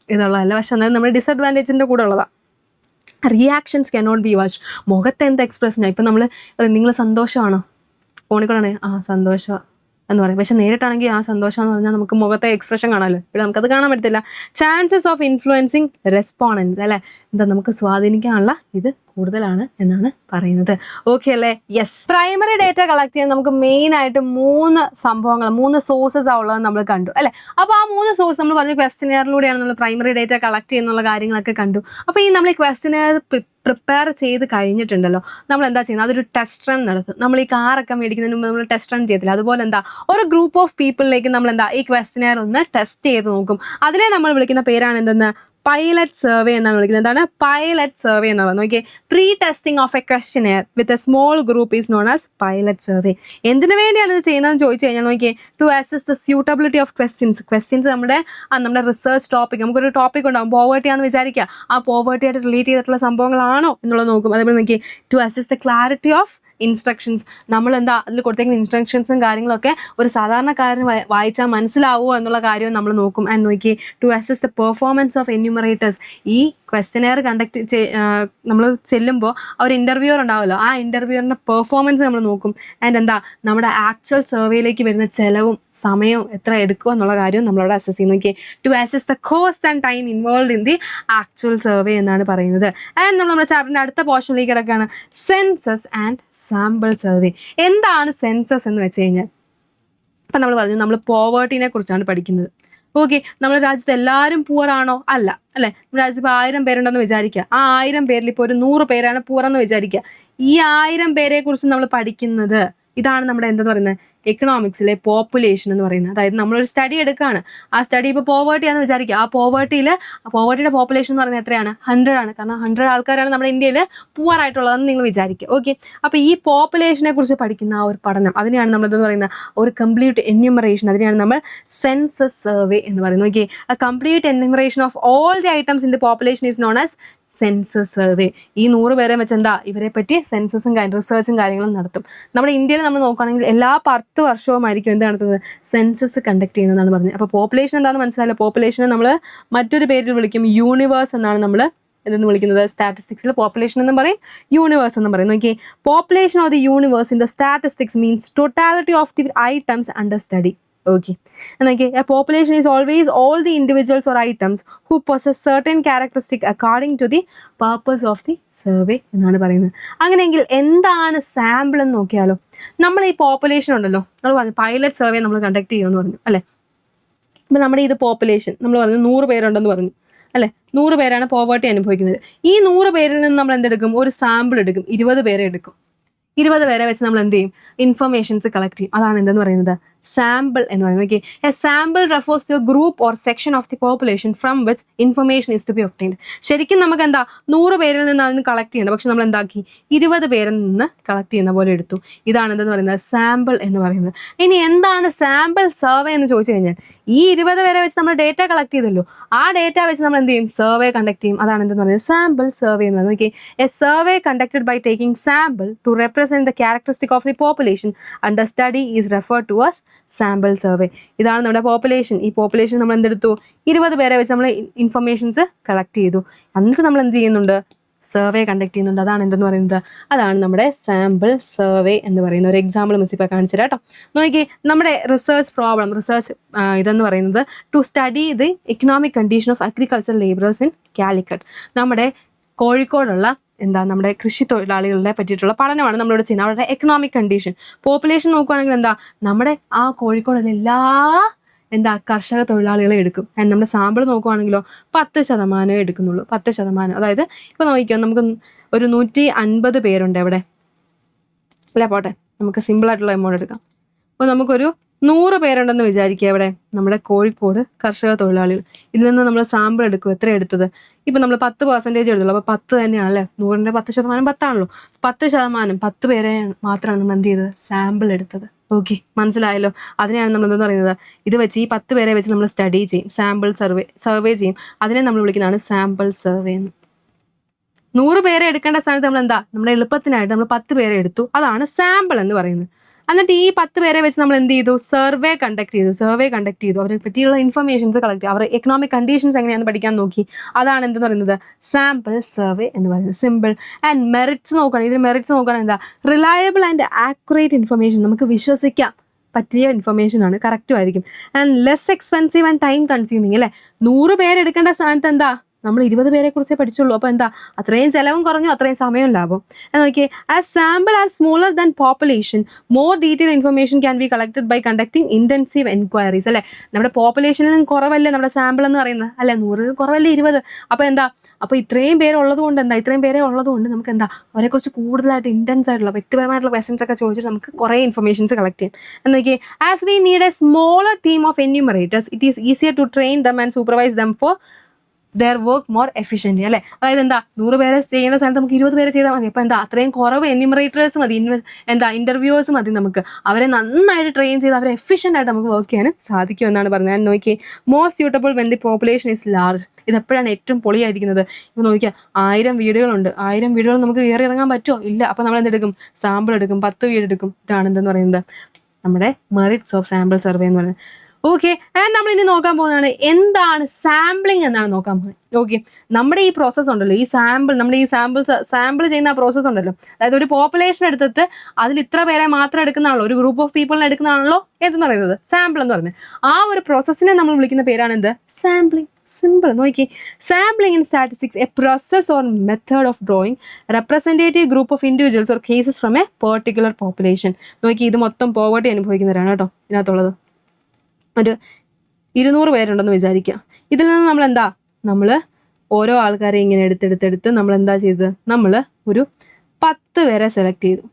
ഇതുള്ളതല്ല, പക്ഷെ എന്നാലും നമ്മുടെ ഡിസഡ്വാൻറ്റേജിൻ്റെ കൂടെ ഉള്ളതാണ്. Reactions cannot be watch. മുഖത്ത് എന്ത് എക്സ്പ്രഷനാണ്. ഇപ്പം നിങ്ങൾ സന്തോഷമാണോ, ഫോണിൽ കൂടെ സന്തോഷമാണ് എന്ന് പറയും. പക്ഷെ നേരിട്ടാണെങ്കിൽ സന്തോഷം എന്ന് പറഞ്ഞാൽ നമുക്ക് മുഖത്തെ എക്സ്പ്രഷൻ കാണാമല്ലോ. ഇവിടെ നമുക്കത് കാണാൻ പറ്റത്തില്ല. ചാൻസസ് ഓഫ് ഇൻഫ്ലുവൻസിങ് റെസ്പോണ്ടൻസ് അല്ലേ. എന്താ നമുക്ക് സ്വാധീനിക്കാനുള്ള ഇത് കൂടുതലാണ് എന്നാണ് പറയുന്നത്. ഓക്കെ അല്ലേ? യെസ്. പ്രൈമറി ഡേറ്റ കളക്ട് ചെയ്യാൻ നമുക്ക് മെയിൻ ആയിട്ട് 3 സോഴ്സസ് ഉള്ളത് നമ്മൾ കണ്ടു അല്ലേ. അപ്പോൾ ആ 3 സോഴ്സ് നമ്മൾ പറഞ്ഞ ക്വസ്റ്റ്യനെയറിലൂടെയാണ് നമ്മൾ പ്രൈമറി ഡേറ്റ കളക്ട് ചെയ്യുന്നുള്ള കാര്യങ്ങളൊക്കെ കണ്ടു. അപ്പോൾ ഈ നമ്മൾ ഈ ക്വസ്റ്റ്യനെയർ പ്രിപ്പയർ ചെയ്ത് കഴിഞ്ഞിട്ടുണ്ടല്ലോ, നമ്മൾ എന്താ ചെയ്യുന്നത്, അതൊരു ടെസ്റ്റ് റൺ നടത്തും. നമ്മൾ ഈ കാറൊക്കെ മേടിക്കുന്നതിന് മുമ്പ് നമ്മൾ ടെസ്റ്റ് റൺ ചെയ്തില്ല, അതുപോലെ എന്താ ഒരു ഗ്രൂപ്പ് ഓഫ് പീപ്പിളിലേക്ക് നമ്മൾ എന്താ ഈ ക്വസ്റ്റ്യനെയർ ഒന്ന് ടെസ്റ്റ് ചെയ്ത് നോക്കും. അതിനെ നമ്മൾ വിളിക്കുന്ന പേരാണ് എന്തെന്ന് പൈലറ്റ് സർവേ എന്നാണ് വിളിക്കുന്നത്. എന്താണ് പൈലറ്റ് സർവേ എന്നുള്ളത്? നോക്കിയേ pretesting of a questionnaire with a small group is known as pilot survey. എന്തിനു വേണ്ടിയാണ് ഇത് ചെയ്യുന്നതെന്ന് ചോദിച്ചു കഴിഞ്ഞാൽ നോക്കിയേ to assess the suitability of questions നമ്മുടെ റിസർച്ച് ടോപ്പിക്, നമുക്കൊരു ടോപ്പിക് ഉണ്ടാകും, പോവേർട്ടി ആണെന്ന് വിചാരിക്കുക, ആ പോവേർട്ടി ആയിട്ട് റിലേറ്റ് ചെയ്തിട്ടുള്ള സംഭവങ്ങളാണോ എന്നുള്ളത് നോക്കും. അതേപോലെ നോക്കിയേ to assess the clarity of instructions, നമ്മൾ എന്താ അതിൽ കൊടുത്തേക്കുന്ന ഇൻസ്ട്രക്ഷൻസും കാര്യങ്ങളൊക്കെ ഒരു സാധാരണക്കാരന് വായിച്ചാൽ മനസ്സിലാവുമോ എന്നുള്ള കാര്യവും നമ്മൾ നോക്കും. ആൻഡ് നോക്കി to assess the performance of enumerators. ഈ ക്വസ്റ്റനെയർ നമ്മൾ ചെല്ലുമ്പോൾ ഒരു ഇൻ്റർവ്യൂവർ ഉണ്ടാവുമല്ലോ, ആ ഇൻ്റർവ്യൂവറിൻ്റെ പെർഫോമൻസ് നമ്മൾ നോക്കും. ആൻഡ് എന്താ നമ്മുടെ ആക്ച്വൽ സർവേയിലേക്ക് വരുന്ന ചിലവും സമയവും എത്ര എടുക്കുക എന്നുള്ള കാര്യവും നമ്മളവിടെ അസസ് ചെയ്യും. നോക്കിയേ, to assess the cost and time involve in the actual survey എന്നാണ് പറയുന്നത്. ആൻഡ് നമ്മുടെ ചാപ്റ്ററിൻ്റെ അടുത്ത പോർഷനിലേക്ക് കിടക്കുകയാണ് സെൻസസ് ആൻഡ് സാമ്പിൾ സർവേ. എന്താണ് സെൻസസ് എന്ന് വെച്ച് കഴിഞ്ഞാൽ, ഇപ്പം നമ്മൾ പറഞ്ഞു നമ്മൾ പോവേർട്ടിനെ കുറിച്ചാണ് പഠിക്കുന്നത്. ഓക്കെ, നമ്മുടെ രാജ്യത്ത് എല്ലാവരും പൂറാണോ? അല്ല, അല്ലേ? നമ്മുടെ രാജ്യത്ത് ഇപ്പോൾ 1000 പേരുണ്ടെന്ന് വിചാരിക്കുക. ആ 1000 പേരിൽ ഇപ്പോൾ ഒരു 100 പേരാണ് പൂറെന്ന് വിചാരിക്കുക. ഈ 1000 പേരെ കുറിച്ച് നമ്മൾ പഠിക്കുന്നത്, ഇതാണ് നമ്മുടെ എന്തെന്ന് പറയുന്നത്, എക്കണോമിക്സിലെ പോപ്പുലേഷൻ എന്ന് പറയുന്നത്. അതായത് നമ്മളൊരു സ്റ്റഡി എടുക്കുകയാണ്, ആ സ്റ്റഡി ഇപ്പോൾ പോവേർട്ടി ആണെന്ന് വിചാരിക്കുക. ആ പോവേർട്ടിയുടെ പോപ്പുലേഷൻ എന്ന് പറയുന്നത് എത്രയാണ്? 100 ആണ്. കാരണം 100 ആൾക്കാരാണ് നമ്മുടെ ഇന്ത്യയിൽ പൂവർ ആയിട്ടുള്ളതെന്ന് നിങ്ങൾ വിചാരിക്കുക. ഓക്കെ, അപ്പോൾ ഈ പോപ്പുലേഷനെ കുറിച്ച് പഠിക്കുന്ന ആ ഒരു പഠനം, അതിനെയാണ് നമ്മൾ എന്തെന്ന് പറയുന്നത്, ഒരു കംപ്ലീറ്റ് എന്യൂമറേഷൻ, അതിനെയാണ് നമ്മൾ സെൻസസ് സർവേ എന്ന് പറയുന്നത്. Okay, A complete enumeration of all the items in the population is known as census survey. ഈ 100 പേരെ വെച്ച് എന്താ ഇവരെ പറ്റി സെൻസസും റിസർച്ചും കാര്യങ്ങളും നടത്തും. നമ്മുടെ ഇന്ത്യയിൽ നമ്മൾ നോക്കുകയാണെങ്കിൽ എല്ലാ 10 വർഷവുമായിരിക്കും എന്ത് നടത്തുന്നത്, സെൻസസ് കണ്ടക്ട് ചെയ്യുന്നതെന്നാണ് പറഞ്ഞത്. അപ്പോൾ പോപ്പുലേഷൻ എന്താണെന്ന് മനസ്സിലായല്ലോ. പോപ്പുലേഷനെ നമ്മൾ മറ്റൊരു പേരിൽ വിളിക്കും യൂണിവേഴ്സ് എന്നാണ് നമ്മൾ എന്തെന്ന് വിളിക്കുന്നത്. സ്റ്റാറ്റിസ്റ്റിക്സിൽ പോപ്പുലേഷൻ എന്നും പറയും, യൂണിവേഴ്സ് എന്നും പറയും. നോക്കിയേ, population of the universe in the statistics means totality of the items under study. Okay, and again, a population is always all the individuals or items who possess certain characteristic according to the purpose of the survey എന്നാണ് പറയുന്നത്. അങ്ങനെയെങ്കിൽ എന്താണ് sample എന്ന് നോക്കിയാലോ. നമ്മൾ ഈ population ഉണ്ടല്ലോ, നമ്മൾ പറഞ്ഞു പൈലറ്റ് സർവേ നമ്മൾ കണ്ടക്ട് ചെയ്യുമെന്ന് പറഞ്ഞു, അല്ലേ? ഇപ്പം നമ്മുടെ ഇത് പോപ്പുലേഷൻ നമ്മൾ പറഞ്ഞു 100 പേരുണ്ടെന്ന് പറഞ്ഞു, അല്ലേ? 100 പേരാണ് പോവേർട്ടി അനുഭവിക്കുന്നത്. ഈ 100 പേരിൽ നിന്ന് നമ്മൾ എന്തെടുക്കും, ഒരു സാമ്പിൾ എടുക്കും, 20 പേരെ എടുക്കും. 20 പേരെ വെച്ച് നമ്മൾ എന്ത് ചെയ്യും, ഇൻഫർമേഷൻസ് കളക്ട് ചെയ്യും. അതാണ് എന്തെന്ന് പറയുന്നത്, സാമ്പിൾ എന്ന് പറയുന്നത്. Okay, a sample refers to a group or section of the population from which information is to be obtained. ശരിക്കും നമുക്ക് എന്താ 100 പേരിൽ നിന്ന് അതിന് കളക്ട് ചെയ്യേണ്ടത്, പക്ഷെ നമ്മൾ എന്താക്കി 20 പേരിൽ നിന്ന് കളക്ട് ചെയ്യുന്ന പോലെ എടുത്തു. ഇതാണ് എന്തെന്ന് പറയുന്നത്, സാമ്പിൾ എന്ന് പറയുന്നത്. ഇനി എന്താണ് സാമ്പിൾ സർവേ എന്ന് ചോദിച്ചു കഴിഞ്ഞാൽ, ഈ 20 പേരെ വെച്ച് നമ്മൾ ഡേറ്റ കളക്ട് ചെയ്തല്ലോ, ആ ഡേറ്റ വെച്ച് നമ്മൾ എന്ത് ചെയ്യും, സർവേ കണ്ടക്ട് ചെയ്യും. അതാണ് എന്തെന്ന് പറയുന്നത്, സാമ്പിൾ സർവേ എന്ന് പറയുന്നത്. Okay, a survey conducted by taking sample to represent the characteristic of the population under study is refer to as sample survey. ഇതാണ് നമ്മുടെ പോപ്പുലേഷൻ. ഈ പോപ്പുലേഷൻ നമ്മൾ എന്തെടുത്തു, 20 പേരെ വെച്ച് നമ്മൾ ഇൻഫർമേഷൻസ് കളക്ട് ചെയ്തു. എന്നിട്ട് നമ്മൾ എന്ത് ചെയ്യുന്നുണ്ട്, സർവേ കണ്ടക്ട് ചെയ്യുന്നുണ്ട്. അതാണ് എന്തെന്ന് പറയുന്നത്, അതാണ് നമ്മുടെ സാമ്പിൾ സർവേ എന്ന് പറയുന്ന ഒരു എക്സാമ്പിൾ മിസ് ഇപ്പോൾ കാണിച്ചു തരാം കേട്ടോ. നോക്കിയേ, നമ്മുടെ റിസർച്ച് ഇതെന്ന് പറയുന്നത് to study the economic condition of agriculture labourers in Calicut. നമ്മുടെ കോഴിക്കോടുള്ള നമ്മുടെ കൃഷി തൊഴിലാളികളെ പറ്റിയിട്ടുള്ള പഠനമാണ് നമ്മളിവിടെ ചെയ്യുന്നത്. അവരുടെ എക്കണോമിക് കണ്ടീഷൻ, പോപ്പുലേഷൻ നോക്കുകയാണെങ്കിൽ നമ്മുടെ ആ കോഴിക്കോടുള്ള എല്ലാ കർഷക തൊഴിലാളികളെ എടുക്കും. ആൻഡ് നമ്മുടെ സാമ്പിൾ നോക്കുകയാണെങ്കിലോ 10% എടുക്കുന്നുള്ളൂ. 10%. അതായത് ഇപ്പോൾ നോക്കിക്കാം, നമുക്ക് ഒരു 150 പേരുണ്ട് എവിടെ, അല്ല പോട്ടെ, നമുക്ക് സിമ്പിളായിട്ടുള്ള എമൗണ്ട് എടുക്കാം. അപ്പോൾ നമുക്കൊരു 100 പേരുണ്ടെന്ന് വിചാരിക്കുക എവിടെ, നമ്മുടെ കോഴിക്കോട് കർഷക തൊഴിലാളികൾ. ഇതിൽ നിന്ന് നമ്മൾ സാമ്പിൾ എടുക്കും. എത്ര എടുത്തത്, ഇപ്പം നമ്മൾ 10% എടുത്തുള്ളൂ. അപ്പോൾ 10 തന്നെയാണല്ലേ, 100ൻ്റെ 10% 10 ആണല്ലോ. 10%, 10 പേരെ മാത്രമാണ് നമ്മൾ എന്ത് ചെയ്തത്, സാമ്പിൾ എടുത്തത്. ഓക്കെ, മനസ്സിലായല്ലോ. അതിനെയാണ് നമ്മൾ എന്താ പറയുന്നത്, ഇത് വെച്ച് ഈ 10 പേരെ വെച്ച് നമ്മൾ സ്റ്റഡി ചെയ്യും, സാമ്പിൾ സർവേ ചെയ്യും. അതിനെ നമ്മൾ വിളിക്കുന്നതാണ് സാമ്പിൾ സർവേ എന്ന്. 100 പേരെ എടുക്കേണ്ട സ്ഥാനത്ത് നമ്മൾ നമ്മുടെ എളുപ്പത്തിനായിട്ട് നമ്മൾ 10 പേരെ എടുത്തു. അതാണ് സാമ്പിൾ എന്ന് പറയുന്നത്. എന്നിട്ട് ഈ 10 പേരെ വെച്ച് നമ്മൾ എന്ത് ചെയ്തു, സർവേ കണ്ടക്ട് ചെയ്തു. അവരെ പറ്റിയുള്ള ഇൻഫർമേഷൻസ് കളക്ട് ചെയ്തു. അവരുടെ എക്കണോമിക് കണ്ടീഷൻസ് എങ്ങനെയാണെന്ന് പഠിക്കാൻ നോക്കി. അതാണ് എന്തെന്ന് പറയുന്നത്, സാമ്പിൾ സർവേ എന്ന് പറയുന്നത്. സിമ്പിൾ. ആൻഡ് മെറിറ്റ്സ് നോക്കുകയാണെങ്കിൽ റിലയബിൾ ആൻഡ് ആക്യുറേറ്റ് ഇൻഫർമേഷൻ. നമുക്ക് വിശ്വസിക്കാം പറ്റിയ ഇൻഫർമേഷൻ ആണ്, കറക്റ്റും ആയിരിക്കും. And less expensive and time consuming, അല്ലേ? 100 പേരെടുക്കേണ്ട സ്ഥാനത്ത് നമ്മൾ 20 പേരെ കുറിച്ചേ പഠിച്ചുള്ളൂ. അപ്പോൾ അത്രയും ചിലവും കുറഞ്ഞു, അത്രയും സമയം ലാഭം. നോക്കിയേ, as sample are smaller than population more detail information can be collected by conducting intensive enquiries, അല്ലേ? നമ്മുടെ പോപ്പുലേഷനിലും കുറവല്ലേ നമ്മുടെ സാമ്പിൾ എന്ന് പറയുന്നത്, അല്ലെ? 100 കുറവല്ലേ 20. അപ്പോൾ ഇത്രയും പേരുള്ളത് കൊണ്ട് നമുക്ക് അവരെക്കുറിച്ച് കൂടുതലായിട്ട് ഇൻറ്റൻസ് ആയിട്ടുള്ള വ്യക്തിപരമായിട്ടുള്ള ക്വസ്റ്റൻസ് ഒക്കെ ചോദിച്ചിട്ട് നമുക്ക് കുറേ ഇൻഫർമേഷൻസ് കളക്ട് ചെയ്യാം. എന്നൊക്കെ as we need a smaller team of enumerators it is easier to train them and supervise them for their work more efficient അല്ലേ. അതായത് എന്താ 100 പേരെ ചെയ്യുന്ന സ്ഥലത്ത് നമുക്ക് 20 പേരെ ചെയ്താൽ മതി. അപ്പോൾ എന്താ അത്രയും കുറവ് എന്യൂമറേറ്റേഴ്സ് മതി, ഇന്റർവ്യൂവേഴ്സ് മതി. നമുക്ക് അവരെ നന്നായിട്ട് ട്രെയിൻ ചെയ്ത് അവരെ എഫിഷ്യൻ്റ് ആയിട്ട് നമുക്ക് വർക്ക് ചെയ്യാനും സാധിക്കും എന്നാണ് പറഞ്ഞത്. ഞാൻ നോക്കിയേ, more suitable when the population is large. ഇതെപ്പോഴാണ് ഏറ്റവും പൊളിയായിരിക്കുന്നത്? ഇപ്പോൾ നോക്കിയാൽ 1000 വീടുകളുണ്ട്, 1000 വീടുകൾ നമുക്ക് കയറി ഇറങ്ങാൻ പറ്റുമോ? ഇല്ല. അപ്പോൾ നമ്മൾ എന്തെടുക്കും? സാമ്പിൾ എടുക്കും, 10 വീട് എടുക്കും. ഇതാണ് എന്തെന്ന് പറയുന്നത് നമ്മുടെ മെറിറ്റ്സ് ഓഫ് സാമ്പിൾ സർവേ എന്ന് പറയുന്നത്. ഓക്കെ, ആൻഡ് നമ്മൾ ഇനി നോക്കാൻ പോകുന്നതാണ് എന്താണ് സാമ്പിളിംഗ് എന്നാണ് നോക്കാൻ പോകുന്നത്. ഓക്കെ, നമ്മുടെ ഈ പ്രോസസ്സ് ഉണ്ടല്ലോ, ഈ നമ്മൾ ഈ സാമ്പിൾ ചെയ്യുന്ന പ്രോസസ്സ് ഉണ്ടല്ലോ, അതായത് ഒരു പോപ്പുലേഷൻ എടുത്തിട്ട് അതിൽ ഇത്ര പേരെ മാത്രം എടുക്കുന്നതാണല്ലോ, ഒരു ഗ്രൂപ്പ് ഓഫ് പീപ്പിളിനെ എടുക്കുന്നതാണല്ലോ എന്ന് പറയുന്നത് സാമ്പിൾ എന്ന് പറയുന്നത്. ആ ഒരു പ്രോസസ്സിനെ നമ്മൾ വിളിക്കുന്ന പേരാണ് എന്ത്? സാമ്പിളിംഗ്. സിമ്പിൾ. നോക്കി, sampling in statistics A process or method of drawing representative group of individuals or cases from A particular population. നോക്കി, ഇത് മൊത്തം പോവർട്ടി അനുഭവിക്കുന്നവരാണ് കേട്ടോ ഇതിനകത്തുള്ളത്. ഒരു 200 പേരുണ്ടെന്ന് വിചാരിക്കുക. ഇതിൽ നിന്ന് നമ്മൾ ഓരോ ആൾക്കാരെ ഇങ്ങനെ എടുത്തെടുത്ത് നമ്മൾ എന്താ ചെയ്തത്? നമ്മൾ ഒരു 10 പേരെ സെലക്ട് ചെയ്തു.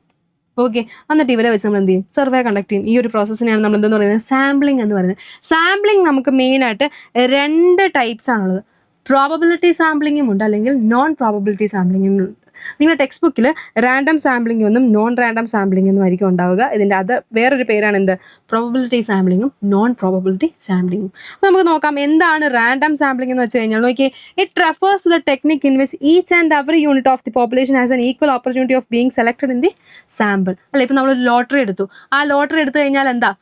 ഓക്കെ, എന്നിട്ട് ഇവരെ വെച്ച് നമ്മൾ എന്ത് ചെയ്യും? സർവേ കണ്ടക്ട് ചെയ്യും. ഈ ഒരു പ്രോസസ്സിനെയാണ് നമ്മൾ എന്തെന്ന് പറയുന്നത്? സാമ്പിളിംഗ് എന്ന് പറയുന്നത്. സാമ്പിളിംഗ് നമുക്ക് മെയിനായിട്ട് 2 ടൈപ്സ് ആണുള്ളത്. പ്രോബബിലിറ്റി സാമ്പിളിങ്ങും ഉണ്ട്, അല്ലെങ്കിൽ നോൺ പ്രോബബിലിറ്റി സാമ്പിളിങ്ങും ഉണ്ട്. നിങ്ങളുടെ ടെക്സ്റ്റ് ബുക്കിൽ റാൻഡം സാമ്പിളിംഗ് ഒന്നും നോൺ റാൻഡം സാമ്പിളിംഗ് ഒന്നും ആയിരിക്കും ഉണ്ടാവുക. ഇതിൻ്റെ വേറൊരു പേരാണ് എന്ത്? പ്രോബബിലിറ്റി സാമ്പിളിങ്ങും നോൺ പ്രോബബിലിറ്റി സാമ്പിളിങ്ങും. അപ്പോൾ നമുക്ക് നോക്കാം എന്താണ് റാൻഡം സാമ്പിളിംഗ് എന്ന് വെച്ച് കഴിഞ്ഞാൽ. നോക്കിയേ, it refers to the technique in which each and every unit of the population has an equal opportunity of being selected in the sample. അല്ല, ഇപ്പം നമ്മളൊരു ലോട്ടറി എടുത്തു. ആ ലോട്ടറി എടുത്തു കഴിഞ്ഞാൽ എന്താ?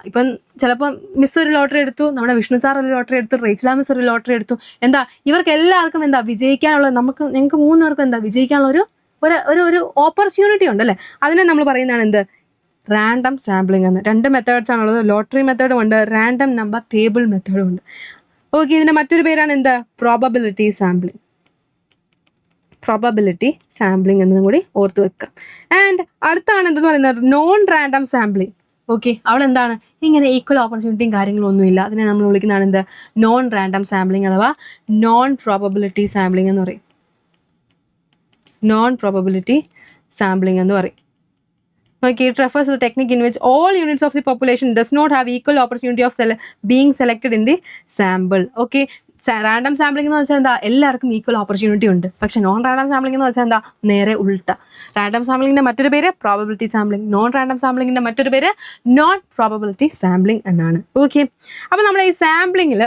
ഇപ്പം ചിലപ്പോൾ മിസ് ഒരു ലോട്ടറി എടുത്തു, നമ്മുടെ വിഷ്ണു സാർ ഒരു ലോട്ടറി എടുത്തു, റേച്ചില മിസ് ഒരു ലോട്ടറി എടുത്തു. എന്താ ഇവർക്ക് എല്ലാവർക്കും എന്താ വിജയിക്കാനുള്ള, ഞങ്ങൾക്ക് 3 പേർക്കും എന്താ വിജയിക്കാനുള്ള ഒരു ഓപ്പർച്യൂണിറ്റി ഉണ്ടല്ലേ. അതിനെ നമ്മൾ പറയുന്നതാണ് എന്ത്? റാൻഡം സാമ്പിളിംഗ് എന്ന്. 2 മെത്തേഡ്സ് ആണുള്ളത്. ലോട്ടറി മെത്തേഡും ഉണ്ട്, റാൻഡം നമ്പർ ടേബിൾ മെത്തേഡും ഉണ്ട്. ഓക്കെ, ഇതിൻ്റെ മറ്റൊരു പേരാണ് എന്ത്? Probability sampling. പ്രോബബിലിറ്റി സാമ്പിളിംഗ് എന്നും കൂടി ഓർത്ത് വെക്കുക. ആൻഡ് അടുത്താണ് എന്തെന്ന് പറയുന്നത്? Non random sampling. ഓക്കെ, അവിടെ എന്താണ്? ഇങ്ങനെ ഈക്വൽ ഓപ്പർച്യൂണിറ്റിയും കാര്യങ്ങളും ഒന്നുമില്ല. അതിനെ നമ്മൾ വിളിക്കുന്നതാണ് എന്ത്? നോൺ റാൻഡം സാമ്പിളിംഗ് അഥവാ നോൺ പ്രോബബിലിറ്റി സാമ്പിളിംഗ് എന്ന് പറയും. നോൺ പ്രോബബിലിറ്റി സാമ്പിളിംഗ് എന്ന് പറയും. Okay, it refers to the technique in which all units of the population does not have equal opportunity of being selected in the sample. Okay, random sampling എന്ന് വെച്ചാൽ എന്താ? എല്ലാവർക്കും equal opportunity ഉണ്ട്. പക്ഷെ non random sampling എന്ന് വെച്ചാൽ എന്താ? നേരെ ഉൾട്ട. റാൻഡം സാമ്പിളിങ്ങിന്റെ മറ്റൊരു പേര് പ്രോബബിലിറ്റി സാമ്പിളിംഗ്, നോൺ റാൻഡം സാമ്പിളിങ്ങിന്റെ മറ്റൊരു പേര് നോൺ പ്രോബബിലിറ്റി സാമ്പിളിംഗ് എന്നാണ്. ഓക്കെ, അപ്പോൾ നമ്മുടെ ഈ സാമ്പിളിങ്ങിൽ